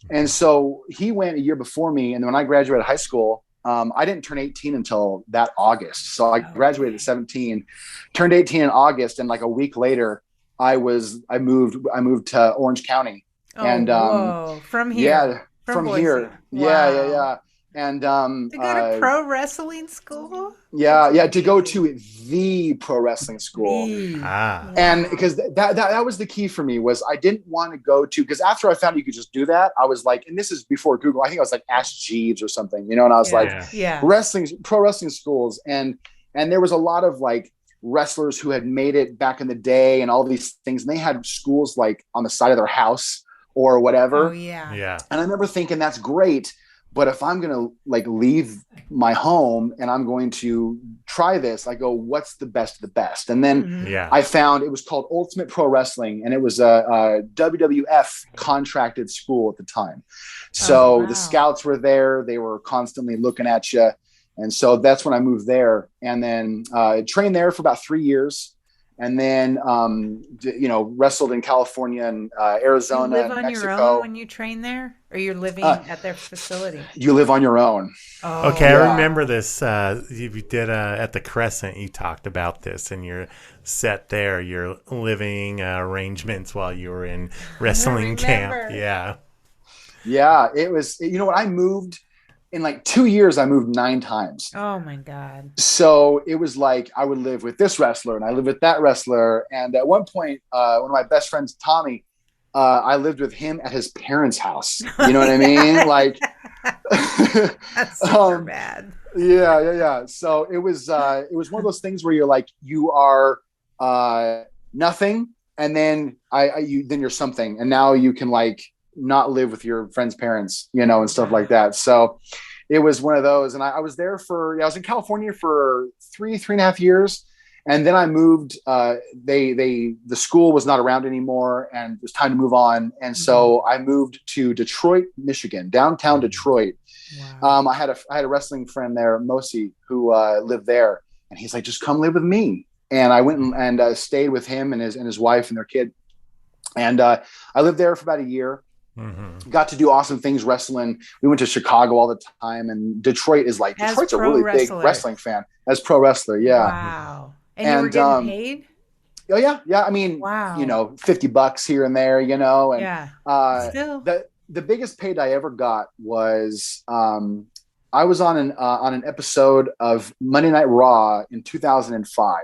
And so he went a year before me. And then when I graduated high school, I didn't turn 18 until that August. So I graduated at 17, turned 18 in August. And like a week later, I moved to Orange County. From here. From Boise. here. Wow. Yeah. And to go to pro wrestling school? To go to the pro wrestling school. And because that was the key for me, was I didn't want to go to, because after I found you could just do that, I was like, and this is before Google, I think I was like Ask Jeeves or something, and I was pro wrestling schools, and there was a lot of like wrestlers who had made it back in the day and all these things, and they had schools like on the side of their house or whatever. And I remember thinking, that's great. But if I'm going to like leave my home and I'm going to try this, I go, what's the best of the best? And then I found it was called Ultimate Pro Wrestling, and it was a WWF contracted school at the time. So the scouts were there. They were constantly looking at you. And so that's when I moved there, and then trained there for about 3 years. And then, wrestled in California and Arizona, you live on Mexico. your own when you train there, or you're living at their facility? You live on your own. Okay, I remember this. You did at the Crescent. You talked about this, and your set there, your living arrangements while you were in wrestling camp. Yeah. It was. You know what? I moved. In like 2 years, I moved 9 times. Oh my God. So it was like, I would live with this wrestler and I lived with that wrestler. And at one point, one of my best friends, Tommy, I lived with him at his parents' house. You know what I mean? Like, that's super bad. Yeah. So it was one of those things where you're like, you are nothing. And then then you're something. And now you can like not live with your friend's parents, and stuff like that. So it was one of those. And I was there I was in California for 3.5 years. And then I moved, the school was not around anymore and it was time to move on. And so I moved to Detroit, Michigan, downtown Detroit. Wow. I had a wrestling friend there, Mosi, who lived there, and he's like, just come live with me. And I went and stayed with him and his wife and their kid. And I lived there for about a year. Got to do awesome things wrestling. We went to Chicago all the time, and Detroit's a really big wrestling fan as pro wrestler. Yeah. Wow. And you were getting paid? Oh yeah. I mean, wow. $50 here and there, and still. The biggest paid I ever got was I was on an episode of Monday Night Raw in 2005.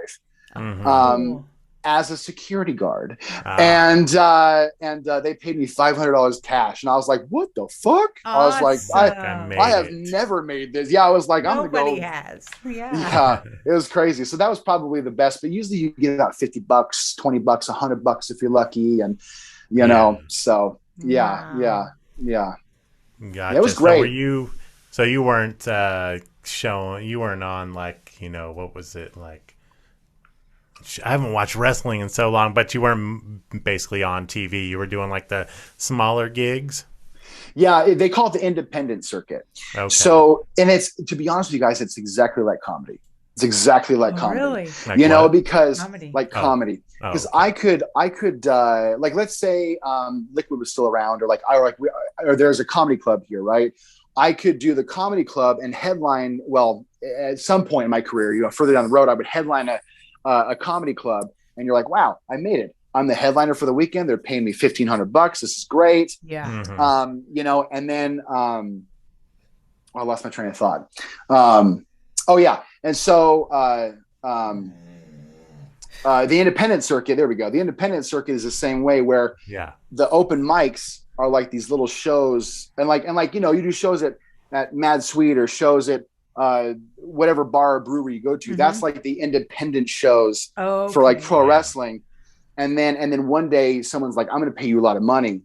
As a security guard, and they paid me $500 cash, and I was like, "What the fuck?" Awesome. I was like, "I have never made this." Yeah, I was like, "I'm gonna go." Nobody has. Yeah, it was crazy. So that was probably the best. But usually you get about $50, $20, $100 if you're lucky, and So yeah. Gotcha. It was great. So you weren't you weren't on what was it like? I haven't watched wrestling in so long, but you weren't basically on TV. You were doing like the smaller gigs. Yeah, they call it the independent circuit. Okay. So, and it's, to be honest with you guys, it's exactly like comedy. It's exactly like comedy. Really? Like because comedy. Like comedy. Because I could like, let's say Liquid was still around, or there's a comedy club here, right? I could do the comedy club and headline. Well, at some point in my career, further down the road, I would headline a comedy club, and you're like, wow, I made it. I'm the headliner for the weekend. They're paying me $1,500. This is great. Yeah. Mm-hmm. You know, and then I lost my train of thought. Oh yeah. And so the independent circuit, there we go. The independent circuit is the same way, where the open mics are like these little shows, and like, you know, you do shows at Mad Sweet or shows at whatever bar or brewery you go to. That's like the independent shows for like pro wrestling. And then one day someone's like, I'm going to pay you a lot of money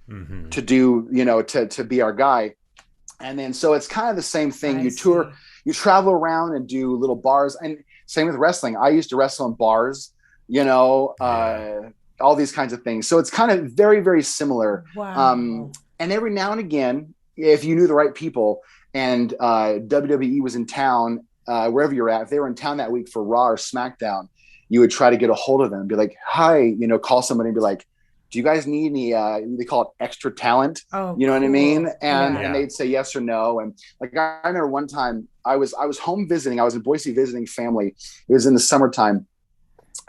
to do, you know, to be our guy. And then, so it's kind of the same thing. You tour, you travel around and do little bars, and same with wrestling. I used to wrestle in bars, you know, all these kinds of things. So it's kind of very, very similar. Wow. And every now and again, if you knew the right people and WWE was in town, wherever you're at, if they were in town that week for Raw or SmackDown, you would try to get a hold of them and be like, hi, you know, call somebody and be like, do you guys need any, they call it extra talent? You know what I mean? And they'd say yes or no. And like, I remember one time I was home visiting, I was in Boise visiting family. It was in the summertime,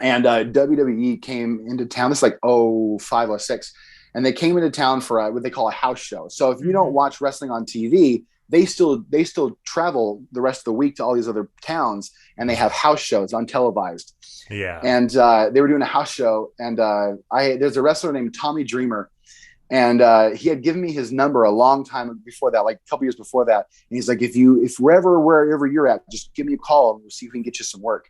and WWE came into town. This is like 05, 06. And they came into town for what they call a house show. So if you don't watch wrestling on TV, they still travel the rest of the week to all these other towns, and they have house shows untelevised. Yeah. And they were doing a house show, and there's a wrestler named Tommy Dreamer, and he had given me his number a long time before that, like a couple years before that. And he's like, if wherever you're at, just give me a call and we'll see if we can get you some work.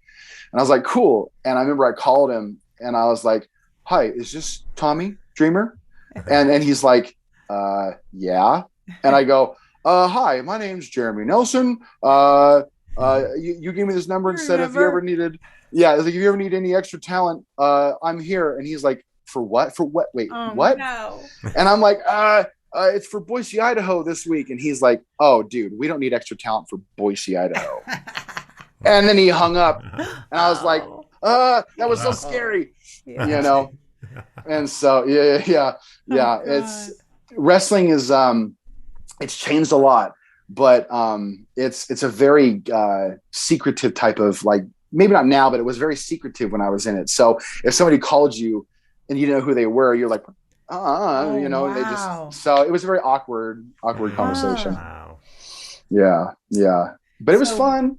And I was like, cool. And I remember I called him and I was like, hi, is this Tommy Dreamer? And he's like, yeah. And I go, hi, my name's Jeremy Nelson. You gave me this number and said if you ever needed, it's like, if you ever need any extra talent, I'm here. And he's like, for what? Wait, what? No. And I'm like, it's for Boise, Idaho this week. And he's like, oh, dude, we don't need extra talent for Boise, Idaho. And then he hung up, and I was like, that was so scary, you know? And so, it's wrestling is, it's changed a lot, but it's a very secretive type of, like, maybe not now, but it was very secretive when I was in it. So if somebody called you and you know who they were, you're like, you know, they just, so it was a very awkward conversation. Wow. Yeah. But it was fun.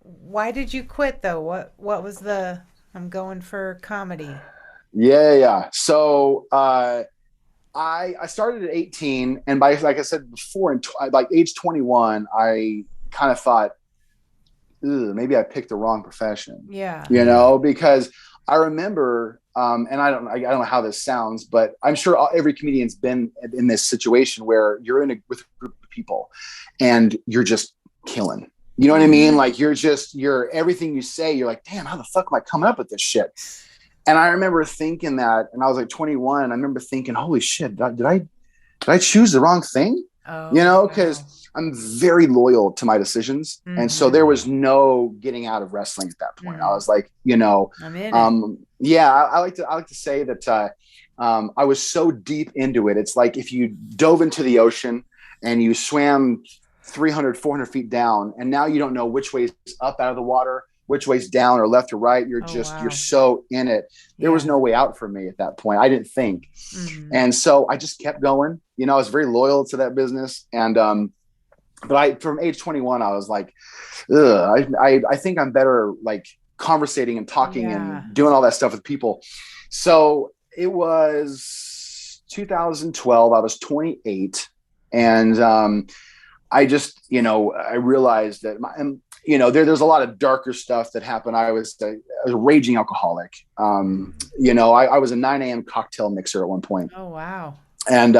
Why did you quit though? What was I'm going for comedy? Yeah. So I started at 18, and by, like I said before, like age 21, I kind of thought, maybe I picked the wrong profession. Yeah. You know, because I remember, and I don't know how this sounds, but I'm sure every comedian's been in this situation where you're with a group of people and you're just killing. You know what I mean? Like you're everything you say, you're like, damn, how the fuck am I coming up with this shit? And I remember thinking that, and I was like 21. And I remember thinking, holy shit, did I choose the wrong thing? You know, because I'm very loyal to my decisions. And so there was no getting out of wrestling at that point. I was like, you know, I'm in it. I like to say that I was so deep into it. It's like if you dove into the ocean and you swam 300, 400 feet down, and now you don't know which way is up out of the water, which way's down or left or right. You're you're so in it. There was no way out for me at that point. I didn't think. And so I just kept going. You know, I was very loyal to that business. And, but from age 21, I was like, I think I'm better like conversating and talking and doing all that stuff with people. So it was 2012. I was 28. And, I just, you know, I realized that you know, there's a lot of darker stuff that happened. I was a raging alcoholic. You know, I was a 9 a.m. cocktail mixer at one point. Oh, wow. And,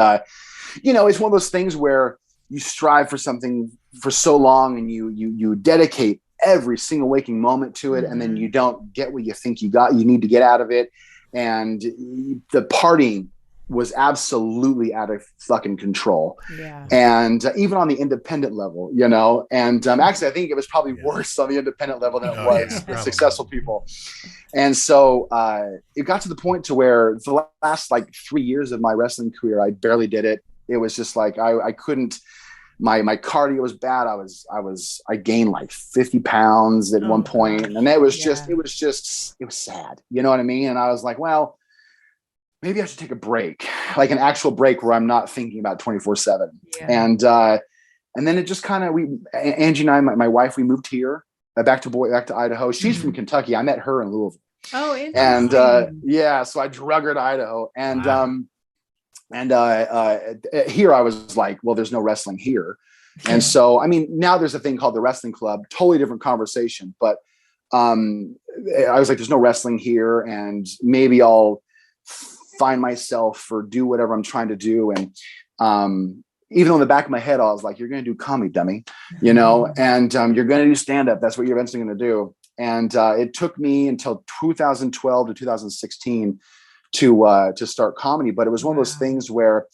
you know, it's one of those things where you strive for something for so long and you dedicate every single waking moment to it. And then you don't get what you think you need to get out of it. And the partying was absolutely out of fucking control. Yeah. And even on the independent level, you know, and actually I think it was probably worse on the independent level than it was with successful people. And so it got to the point to where the last like 3 years of my wrestling career, I barely did it. It was just like, I couldn't, my cardio was bad. I gained like 50 pounds at one point. And it was just, it was sad. You know what I mean? And I was like, well, maybe I should take a break, like an actual break where I'm not thinking about 24/7. And then it just kind of, Angie and I, my wife, we moved here back to Idaho. She's from Kentucky. I met her in Louisville. Oh, And interesting. so I drug her to Idaho, and Wow. here I was like, well, there's no wrestling here. And so, I mean, now there's a thing called the wrestling club, totally different conversation. But I was like, there's no wrestling here, and maybe I'll find myself or do whatever I'm trying to do. And even though in the back of my head, I was like, you're going to do comedy, dummy, you know, and you're going to do stand-up. That's what you're eventually going to do. And it took me until 2012 to 2016 to start comedy. But it was one of those things where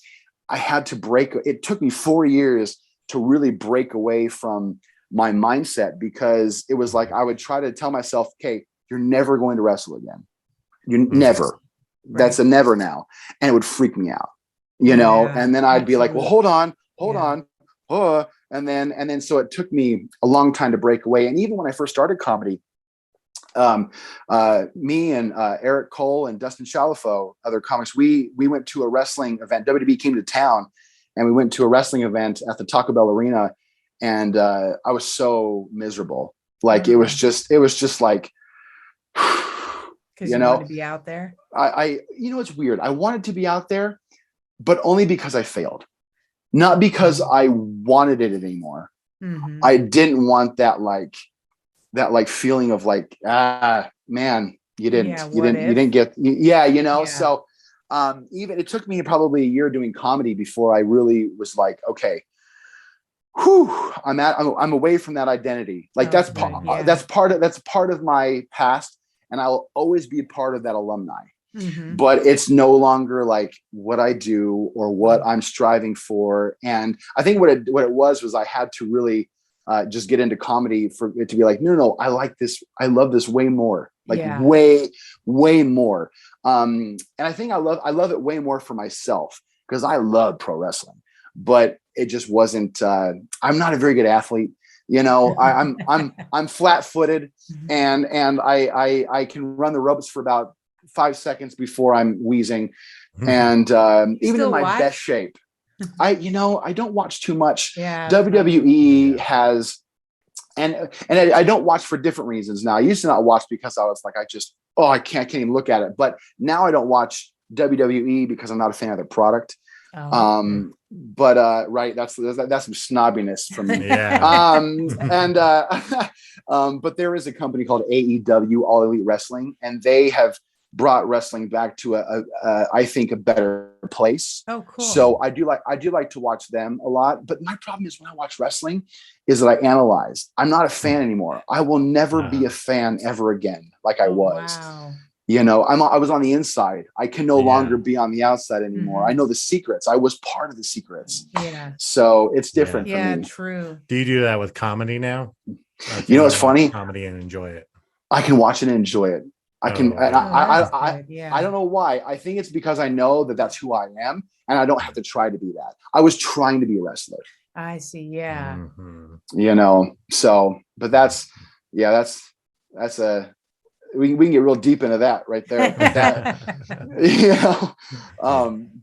I had to break. It took me 4 years to really break away from my mindset, because it was like I would try to tell myself, okay, you're never going to wrestle again. You never. That's a never now. And it would freak me out, you know, and then I'd be like, well, hold on. And then, so it took me a long time to break away. And even when I first started comedy, me and Eric Cole and Dustin Shalafo, other comics, we went to a wrestling event. WWE came to town, and we went to a wrestling event at the Taco Bell Arena. And I was so miserable. Like, it was just like, because you wanted to be out there. I it's weird. I wanted to be out there, but only because I failed, not because I wanted it anymore. I didn't want that feeling of like, man, you didn't get. So even it took me probably a year doing comedy before I really was like, okay, I'm away from that identity. Like, that's part of my past, and I will always be part of that alumni. But it's no longer like what I do or what I'm striving for. And I think what it was I had to really just get into comedy for it to be like, no, I like this. I love this way more, way more. And I think I love it way more for myself, because I love pro wrestling, but it just wasn't, I'm not a very good athlete. You know, I'm flat footed, and I can run the ropes for about 5 seconds before I'm wheezing. And even in my best shape, I don't watch too much. WWE has, and I don't watch for different reasons now. I used to not watch because I was like, I can't even look at it. But now I don't watch WWE because I'm not a fan of their product. But that's some snobbiness from me. But there is a company called AEW, All Elite Wrestling, and they have brought wrestling back to I think a better place. Oh, cool. So I do like to watch them a lot. But my problem is when I watch wrestling is that I analyze. I'm not a fan anymore. I will never be a fan ever again, like I was. Wow. You know, I was on the inside. I can no longer be on the outside anymore. I know the secrets. I was part of the secrets. Yeah. So it's different for me. Yeah, true. Do you do that with comedy now? You know, it's funny. Comedy and enjoy it. I can watch it and enjoy it. I can. I don't know why. I think it's because I know that that's who I am, and I don't have to try to be that. I was trying to be a wrestler. I see. Yeah. You know. So, but that's a. We can get real deep into that right there.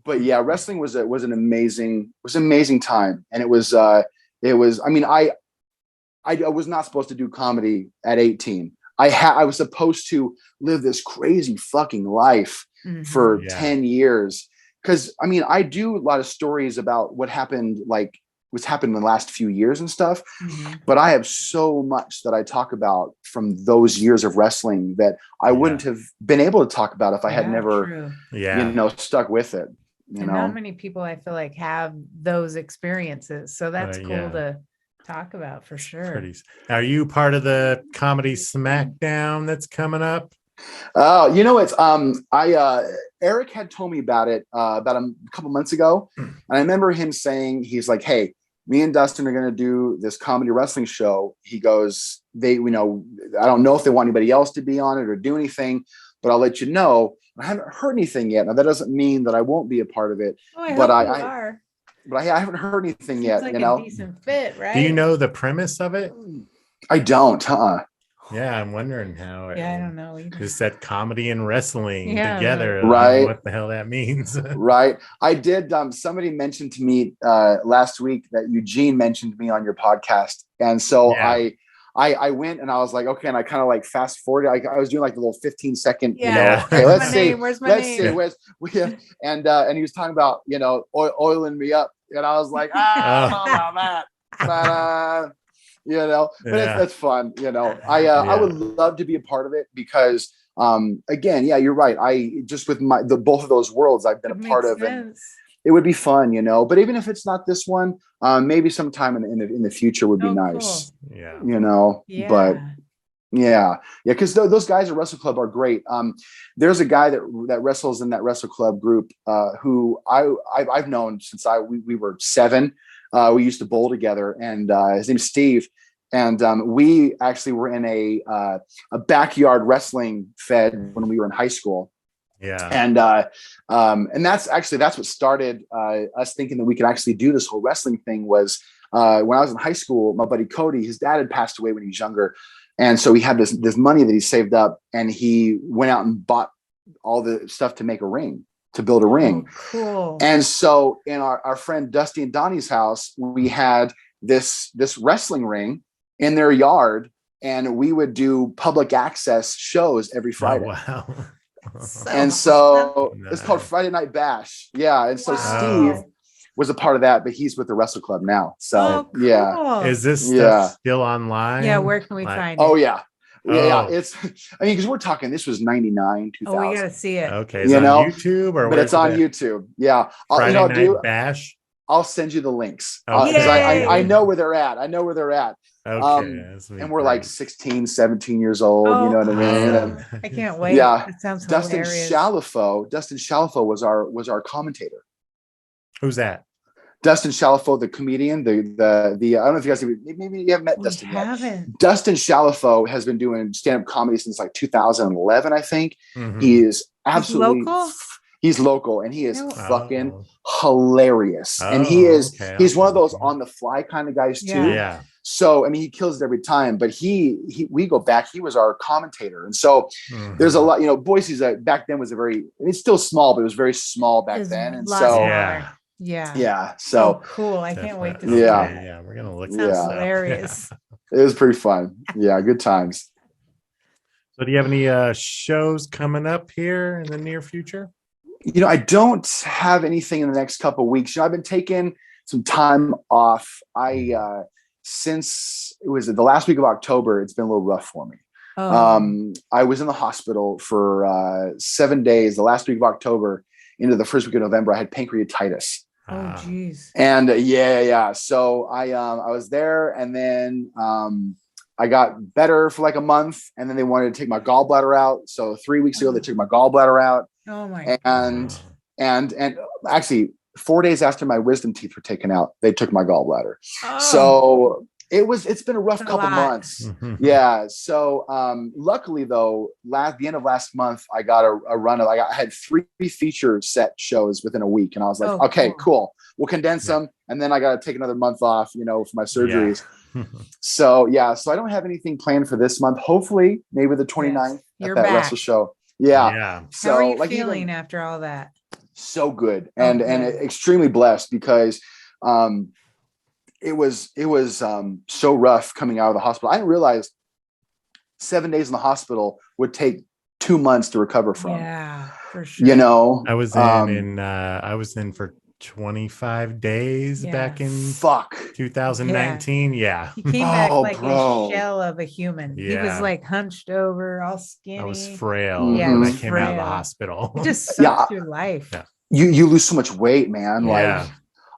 But yeah, wrestling was an amazing time, and it was. I mean, I was not supposed to do comedy at 18. I was supposed to live this crazy fucking life for 10 years. Because I mean, I do a lot of stories about what's happened in the last few years and stuff. But I have so much that I talk about from those years of wrestling that I wouldn't have been able to talk about if I had never, stuck with it. Not many people I feel like have those experiences. So that's cool to talk about for sure. Are you part of the Comedy Smackdown that's coming up? It's Eric had told me about it about a couple months ago, and I remember him saying, he's like, hey, me and Dustin are going to do this comedy wrestling show. He goes, I don't know if they want anybody else to be on it or do anything, but I'll let you know. I haven't heard anything yet. Now that doesn't mean that I won't be a part of it. But I haven't heard anything yet. Like a decent fit, right? Do you know the premise of it? I don't. Yeah, I'm wondering how I don't know either. just said comedy and wrestling Yeah, together. right. I don't know what the hell that means. Right. I did. Somebody mentioned to me last week that Eugene mentioned me on your podcast. And so Yeah. I went and I was like, okay. And I kind of like fast forwarded. I was doing like the little 15-second, Yeah. okay, let's see. Where's my Let's name? see. And he was talking about, oiling me up. And I was like, I don't know about that. But, but that's fun. I would love to be a part of it because again, yeah, you're right. I just with both of those worlds I've been a part of, and it would be fun, but even if it's not this one, maybe sometime in the future would be nice. Cool. Yeah. But yeah, because those guys at Wrestle Club are great. There's a guy that wrestles in that Wrestle Club group who I've known since we were 7. We used to bowl together, and his name's Steve. And we actually were in a backyard wrestling fed when we were in high school. Yeah. And that's what started us thinking that we could actually do this whole wrestling thing was when I was in high school, my buddy Cody, his dad had passed away when he was younger. And so he had this money that he saved up, and he went out and bought all the stuff to make a ring, to build a ring. Oh, cool. And so in our friend Dusty and Donnie's house, we had this wrestling ring in their yard, and we would do public access shows every Friday. Oh, wow. And so it's called Friday Night Bash. Yeah. And so Steve was a part of that, but he's with the Wrestle Club now. So cool. yeah. Is this stuff still online? Yeah, where can we find it? Oh yeah. Yeah, it's because we're talking this was 99, 2000. Oh, we gotta see it. Okay. Is it on YouTube or but it's on YouTube. Yeah. Friday Night Bash. I'll send you the links. Okay. I know where they're at. Okay. And we're like 16, 17 years old. You know what I mean? And, I can't wait. Yeah. That sounds Dustin hilarious. Shalafo was our commentator. Who's that? Dustin Shalafo, the comedian, the I don't know if you guys maybe you haven't met Dustin yet. Dustin Shalafo has been doing stand-up comedy since like 2011, I think. Mm-hmm. He is absolutely He's local, and he is fucking hilarious. And he's one of those on the fly kind of guys too. Yeah. So I mean, he kills it every time. But we go back. He was our commentator, and so there's a lot. Boise's back then was it's still small, but it was very small back then, and so yeah. So cool. I can't wait to see it. Yeah, we're gonna look. Sounds hilarious. It was pretty fun. Yeah, good times. So, do you have any shows coming up here in the near future? I don't have anything in the next couple of weeks. I've been taking some time off. Since it was the last week of October, it's been a little rough for me. I was in the hospital for 7 days. The last week of October into the first week of November, I had pancreatitis. Oh, geez. And so I was there, and then I got better for like a month, and then they wanted to take my gallbladder out. So 3 weeks ago, they took my gallbladder out. Oh my God. And actually 4 days after my wisdom teeth were taken out, they took my gallbladder. So it's been a rough couple months. Yeah. So luckily though, the end of last month, I got a run of I had 3 feature set shows within a week, and I was like, okay, cool. We'll condense them, and then I got to take another month off, for my surgeries. So I don't have anything planned for this month. Hopefully, maybe the 29th at that Wrestle show. Yeah. So, how are you feeling after all that? So good, and extremely blessed because it was so rough coming out of the hospital. I didn't realize 7 days in the hospital would take 2 months to recover from. Yeah, for sure. I was I was in for 25 days back in 2019. Yeah. He came back like a shell of a human. Yeah. He was like hunched over, all skinny. I was frail Yeah, when I came out of the hospital. It just sucks your life. Yeah. You lose so much weight, man. Like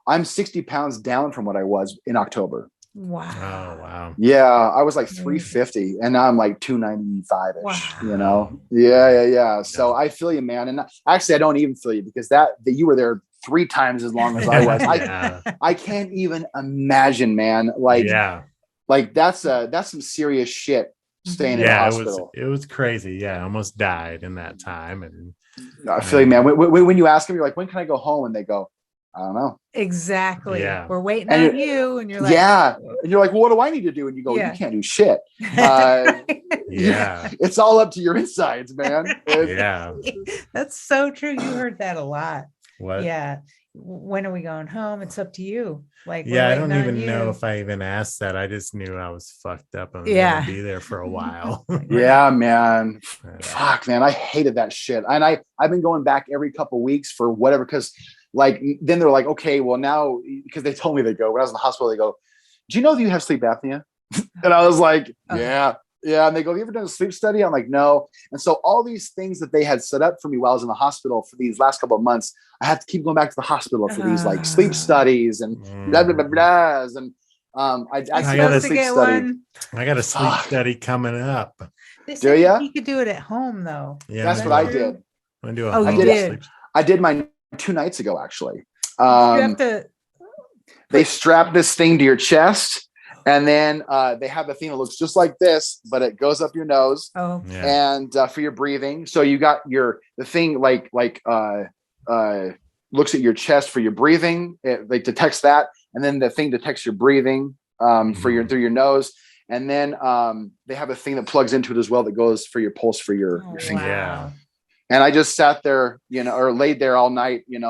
I'm 60 pounds down from what I was in October. Wow. Oh, wow. Yeah. I was like 350, and now I'm like 295-ish, Wow. Yeah. So I feel you, man. And actually, I don't even feel you because that you were there 3 times as long as I was. I can't even imagine, man. Like that's some serious shit staying in the hospital. It was crazy. Yeah. I almost died in that time. And I feel you, man. When you ask them, you're like, when can I go home? And they go, I don't know. Exactly. Yeah. We're waiting And on you. And you're like, yeah. And you're like, well, what do I need to do? And you go, Yeah. you can't do shit. Yeah. Yeah. It's all up to your insides, man. Yeah. That's so true. You heard that a lot. What? Yeah. When are we going home? It's up to you. Like, Yeah, we're I don't waiting on even know you. if I even asked that. I just knew I was fucked up and Yeah. gonna be there for a while. Yeah, man. Yeah. Fuck, man. I hated that shit. And I've been going back every couple weeks for whatever, because like then they're like, okay, well now, because they told me they go when I was in the hospital, they go, do you know that you have sleep apnea? And I was like, yeah. And they go, have you ever done a sleep study? I'm like, no. And so all these things that they had set up for me while I was in the hospital for these last couple of months, I had to keep going back to the hospital for these like sleep studies and blah, blah, blah, blahs. And I actually got a sleep study. I got a sleep study coming up. Do ya? You could do it at home though. Yeah, that's what I did. I'm gonna do I did mine 2 nights ago, actually. You have to. They strap this thing to your chest. And then they have a thing that looks just like this, but it goes up your nose and for your breathing. So you got the thing like looks at your chest for your breathing. It like detects that. And then the thing detects your breathing through your nose. And then they have a thing that plugs into it as well that goes for your pulse for your finger. Yeah. And I just sat there, or laid there all night, and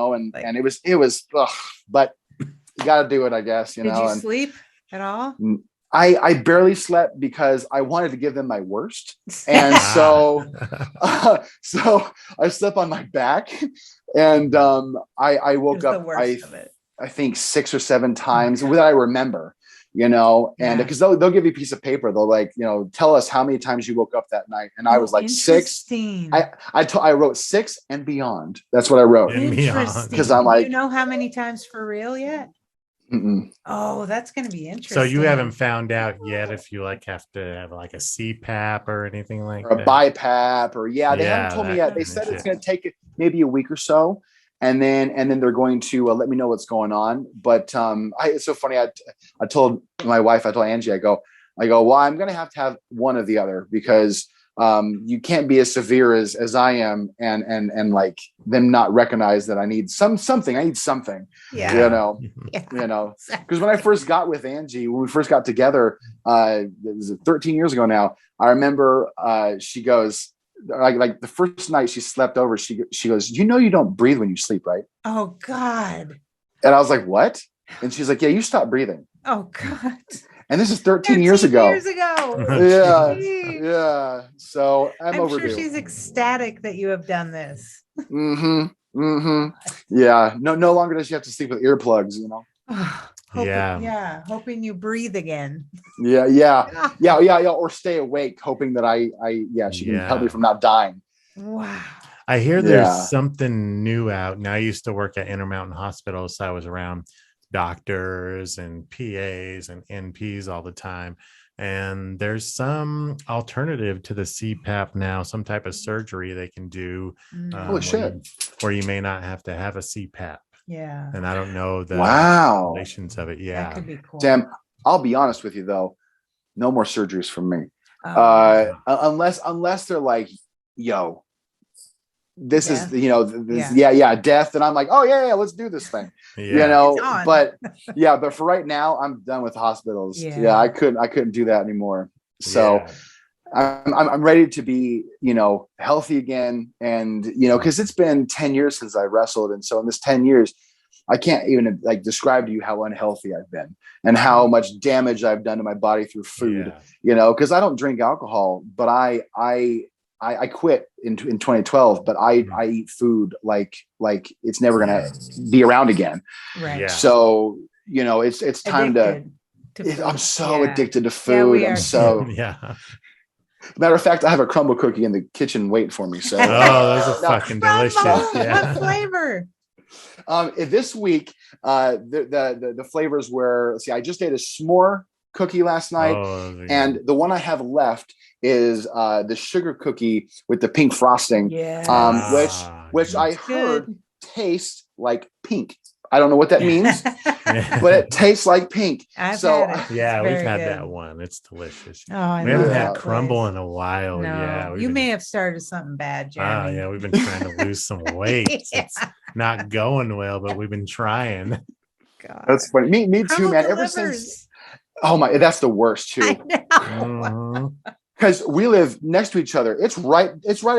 it was, but you got to do it, I guess, Did you sleep at all? I barely slept because I wanted to give them my worst. And so I slept on my back and I woke up, I think 6 or 7 times that I remember, and because they'll give you a piece of paper. They'll like, tell us how many times you woke up that night. And I was like 6. I wrote 6 and beyond. That's what I wrote. Interesting. Because I'm like, do you know how many times for real yet? Mm-mm. Oh, that's going to be interesting. So you haven't found out yet if you like have to have like a CPAP or anything like or a that? BiPAP or they haven't told me yet. They said it's going to take maybe a week or so. And then they're going to let me know what's going on. But it's so funny. I told my wife, I told Angie, I go, well, I'm going to have one or the other because you can't be as severe as I am and like them not recognize that I need something. I need something, because when I first got with Angie, when we first got together, it was 13 years ago now, I remember she goes, like the first night she slept over, she goes, you don't breathe when you sleep, right? Oh God. And I was like, what? And she's like, yeah, you stop breathing. Oh God. And this is 13 years ago. Yeah. So I'm overdue. Sure she's ecstatic that you have done this. Yeah. No longer does she have to sleep with earplugs, Hoping you breathe again. Yeah. Or stay awake, hoping that she can help me from not dying. Wow. I hear there's something new out. Now I used to work at Intermountain Hospital, so I was around doctors and PAs and NPs all the time. And there's some alternative to the CPAP now, some type of surgery they can do Holy shit. where you may not have to have a CPAP. Yeah. And I don't know the relations of it. Yeah. That could be cool. Sam, I'll be honest with you though. No more surgeries from me. Unless they're like, yo, this is death, and I'm like, oh yeah, let's do this thing. But for right now I'm done with hospitals. I couldn't do that anymore. So I'm ready to be healthy again, and because it's been 10 years since I wrestled, and so in this 10 years I can't even like describe to you how unhealthy I've been and how much damage I've done to my body through food. Because I don't drink alcohol, but I quit in 2012, but I eat food like it's never gonna be around again. Right. Yeah. So it's time I'm so addicted to food. I'm so Matter of fact, I have a crumble cookie in the kitchen waiting for me. So those are fucking delicious. What flavor? This week, the flavors were. Let's see, I just ate a s'more cookie last night, and the one I have left is the sugar cookie with the pink frosting, which I heard tastes like pink. I don't know what that means, but it tastes like pink. We've had that one. It's delicious. We haven't had crumble in a while. No, you may have started something bad, Jeremy. We've been trying to lose some weight. not going well, but we've been trying. God. That's funny. Me too, Crumble man. delivers. Ever since, oh my, that's the worst too. I know. Mhm. Because we live next to each other. It's right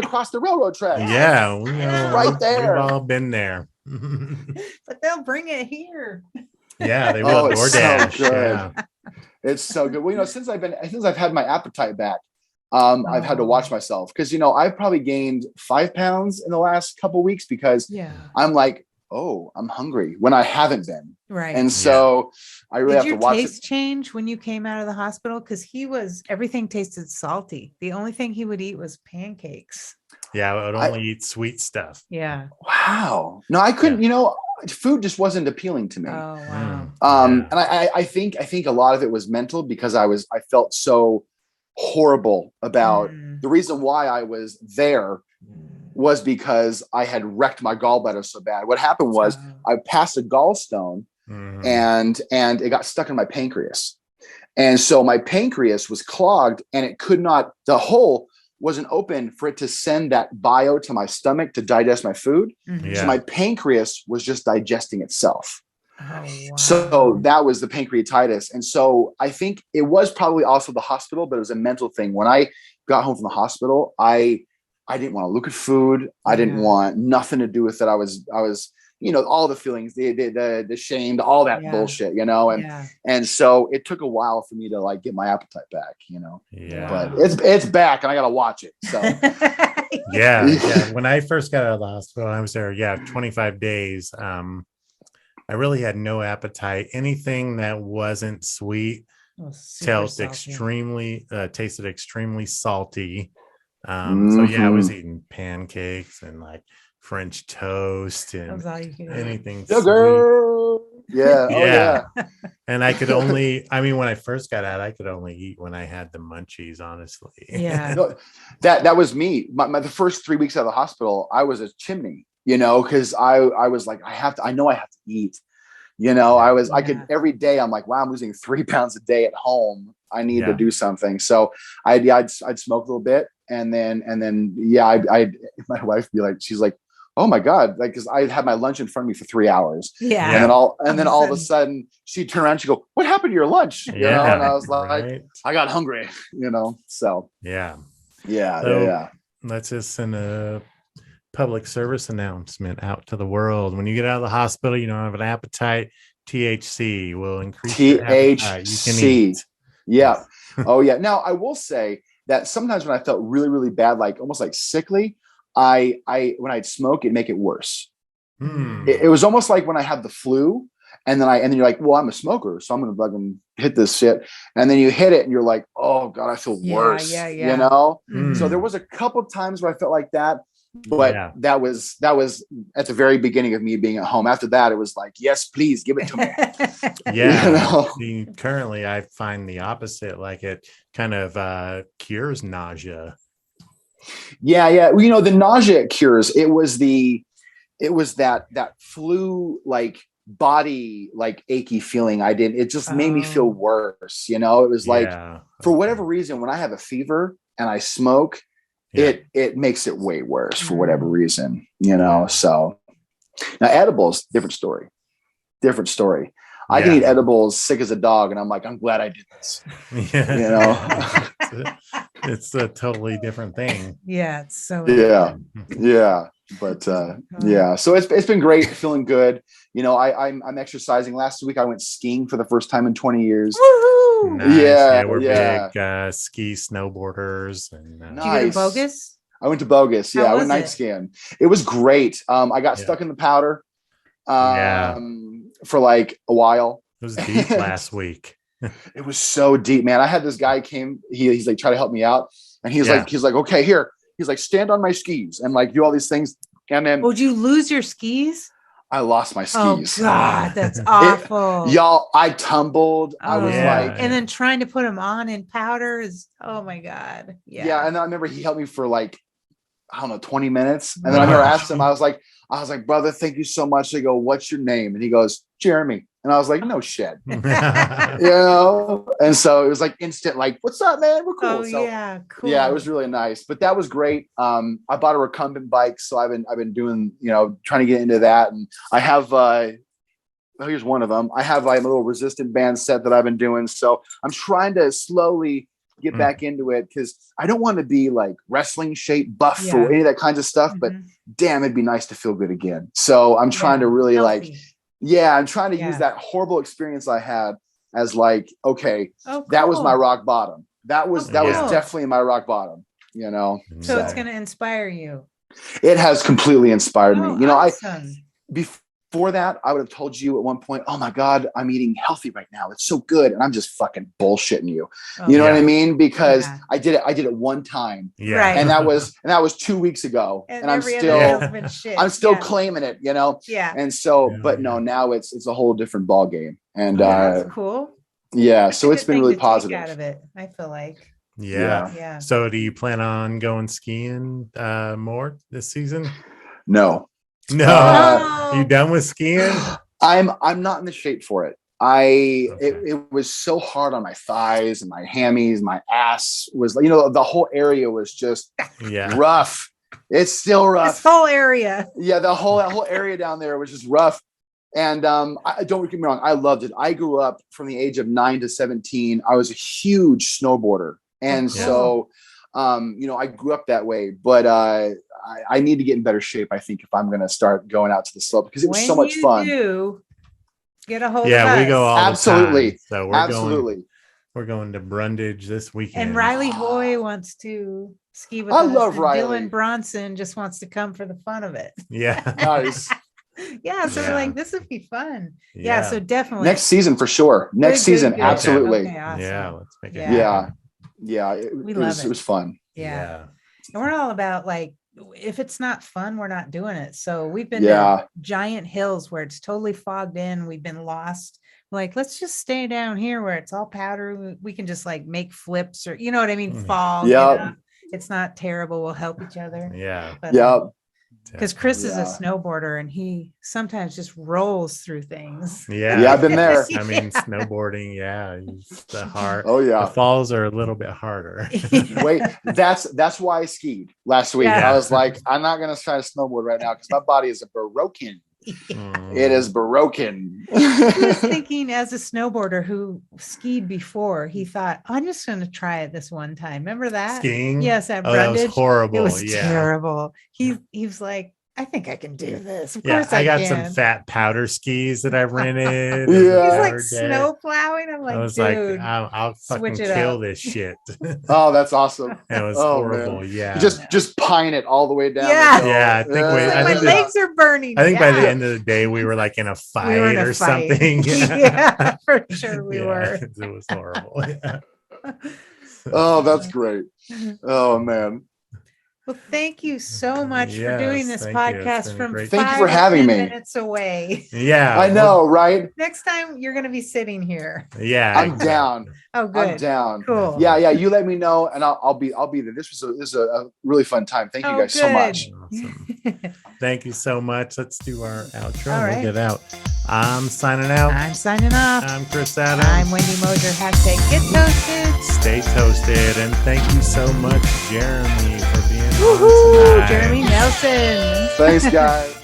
across the railroad track. Yeah, we I know. know. Right there. We've all been there. But they'll bring it here. Yeah, they will. It's so DoorDash. good. Yeah. It's so good. Well, since I've had my appetite back, I've had to watch myself because I've probably gained 5 pounds in the last couple of weeks because I'm like, oh, I'm hungry when I haven't been. Right. And so I really have to watch it. Did your taste change when you came out of the hospital? Because everything tasted salty. The only thing he would eat was pancakes. Yeah, I would only eat sweet stuff. Yeah. Wow. No, I couldn't, food just wasn't appealing to me. Oh, wow. And I think a lot of it was mental because I felt so horrible about the reason why I was there was because I had wrecked my gallbladder so bad. What happened was I passed a gallstone and it got stuck in my pancreas. And so my pancreas was clogged and it could not, the hole wasn't open for it to send that bile to my stomach to digest my food. So my pancreas was just digesting itself. Oh, wow. So that was the pancreatitis. And so I think it was probably also the hospital, but it was a mental thing. When I got home from the hospital, I didn't want to look at food. I didn't want nothing to do with it. I was, all the feelings, the shame, all that bullshit, and so it took a while for me to get my appetite back, but it's back and I got to watch it. So yeah. When I first got out of the hospital, I was there, 25 days. I really had no appetite. Anything that wasn't sweet tasted extremely salty. So I was eating pancakes and French toast and anything sugar. Yeah. Yeah. And I could only, when I first got out, I could only eat when I had the munchies, honestly. Yeah. That was me. The first 3 weeks out of the hospital, I was a chimney, because I was like, I know I have to eat. I could every day. I'm like, wow, I'm losing 3 pounds a day at home. I need to do something. So I'd smoke a little bit, and then my wife be like, she's like, oh my God, because I had my lunch in front of me for 3 hours. Yeah. And then all of a sudden she turned around, she go, what happened to your lunch? And I was like, I got hungry. So yeah. Let's just send a public service announcement out to the world. When you get out of the hospital, you don't have an appetite, THC will increase your appetite. You can eat. Yeah. Oh yeah. Now I will say that sometimes when I felt really, really bad, almost sickly, when I'd smoke, it'd make it worse. It was almost like when I had the flu and then you're like, well, I'm a smoker, so I'm going to fucking hit this shit. And then you hit it and you're like, oh God, I feel worse. So there was a couple of times where I felt like that. But that was at the very beginning of me being at home. After that, it was like, yes, please give it to me. See, currently I find the opposite. It kind of cures nausea. Yeah. Well, the nausea it cures. It was that flu body achy feeling. It just made me feel worse. It was for whatever reason, when I have a fever and I smoke, it makes it way worse for whatever reason, so now edibles, different story. I can eat edibles sick as a dog. And I'm like, I'm glad I did this. It's a totally different thing. Yeah. It's so, but so it's been great. Feeling good. I'm exercising. Last week I went skiing for the first time in 20 years. Woo-hoo! Nice. We're big ski snowboarders. And Did you go to Bogus? I went to Bogus. I went night skiing. It was great. I got stuck in the powder for a while. It was deep last week. It was so deep, man. I had this guy came, he's try to help me out. And he's like, okay, here. He's like, stand on my skis and do all these things. And then would you lose your skis? I lost my skis. Oh God, that's awful. Y'all, I tumbled. I was and then trying to put them on in powder is, oh my God. Yeah. And I remember he helped me for I don't know, 20 minutes. And then I never asked him. I was like, brother, thank you so much. They go, what's your name? And he goes, Jeremy. And I was like, no shit. And so it was like instant, like, what's up, man? We're cool. Oh, so, yeah, cool. Yeah, it was really nice. But that was great. I bought a recumbent bike, so I've been doing, trying to get into that. And I have here's one of them. I have like a little resistant band set that I've been doing. So I'm trying to slowly get back into it because I don't want to be like wrestling shape buff or any of that kinds of stuff. But damn, it'd be nice to feel good again. So I'm trying to really healthy. I'm trying to use that horrible experience I had as like, okay, that was my rock bottom. That was definitely my rock bottom, So it's going to inspire you. It has completely inspired me. Awesome. Before that, I would have told you at one point, oh my God, I'm eating healthy right now. It's so good. And I'm just fucking bullshitting you. You know what I mean? Because I did it one time. Yeah. Right. And that was 2 weeks ago. And I'm still claiming it, Yeah. And so, but no, now it's a whole different ball game. And that's cool. Yeah. So it's been really positive. Out of it, I feel like. Yeah. So do you plan on going skiing more this season? No. You done with skiing? I'm not in the shape for it. It was so hard on my thighs and my hammies, my ass was the whole area was just rough. It's still rough. This whole area. Yeah, that whole area down there was just rough. And I don't get me wrong, I loved it. I grew up from the age of 9 to 17. I was a huge snowboarder. And so I grew up that way, but I need to get in better shape, I think, if I'm going to start going out to the slope because it was so much fun. Get a hold of us. Yeah, we go all Absolutely. the time. So we're going to Brundage this weekend. And Riley Hoy wants to ski with us. I love Riley. Dylan Bronson just wants to come for the fun of it. Yeah. Nice. So we're like, this would be fun. Yeah, so definitely. Next season for sure. Next season, absolutely. Okay, awesome. Yeah, let's make it happen. Yeah. It was fun. Yeah. And we're all about like, if it's not fun, we're not doing it. So we've been to giant hills where it's totally fogged in. We've been lost. Like, let's just stay down here where it's all powder. We can just like make flips or, you know what I mean? Fall. Yeah. It's not terrible. We'll help each other. Yeah. Because Chris is a snowboarder and he sometimes just rolls through things. Yeah, I've been there. I mean, snowboarding, the hard. Oh yeah, the falls are a little bit harder. Wait, that's why I skied last week. I was like, I'm not gonna try to snowboard right now because my body is broken. It is broken. He was thinking as a snowboarder who skied before, he thought, I'm just going to try it this one time. Remember that? Skiing? Yes, at Brundage. That was horrible. It was terrible. He was like, I think I can do this. Of course I got can. some fat powder skis that I rented. He's like snow plowing. I'm like, I was dude, I'll fucking kill this shit. Oh, that's awesome. It was horrible. Man. Yeah. Just pine it all the way down. Yeah. I think my legs are burning. I think by the end of the day we were like in a fight something. Yeah, for sure we were. It was horrible. Oh, that's great. Oh man. Well, thank you so much for doing this podcast from 5 thank you for having me. minutes away. Yeah, I know, right? Next time you're going to be sitting here. Yeah, I'm down. Oh, good. I'm down. Cool. Yeah. You let me know, and I'll be there. This was a really fun time. Thank you guys so much. Awesome. Thank you so much. Let's do our outro. All right. We'll get out. I'm signing out. I'm signing off. I'm Chris Adams. I'm Wendy Mosher. # Get Toasted. Stay toasted, and thank you so much, Jeremy, for being Woohoo! on tonight. Jeremy Nelson. Thanks, guys.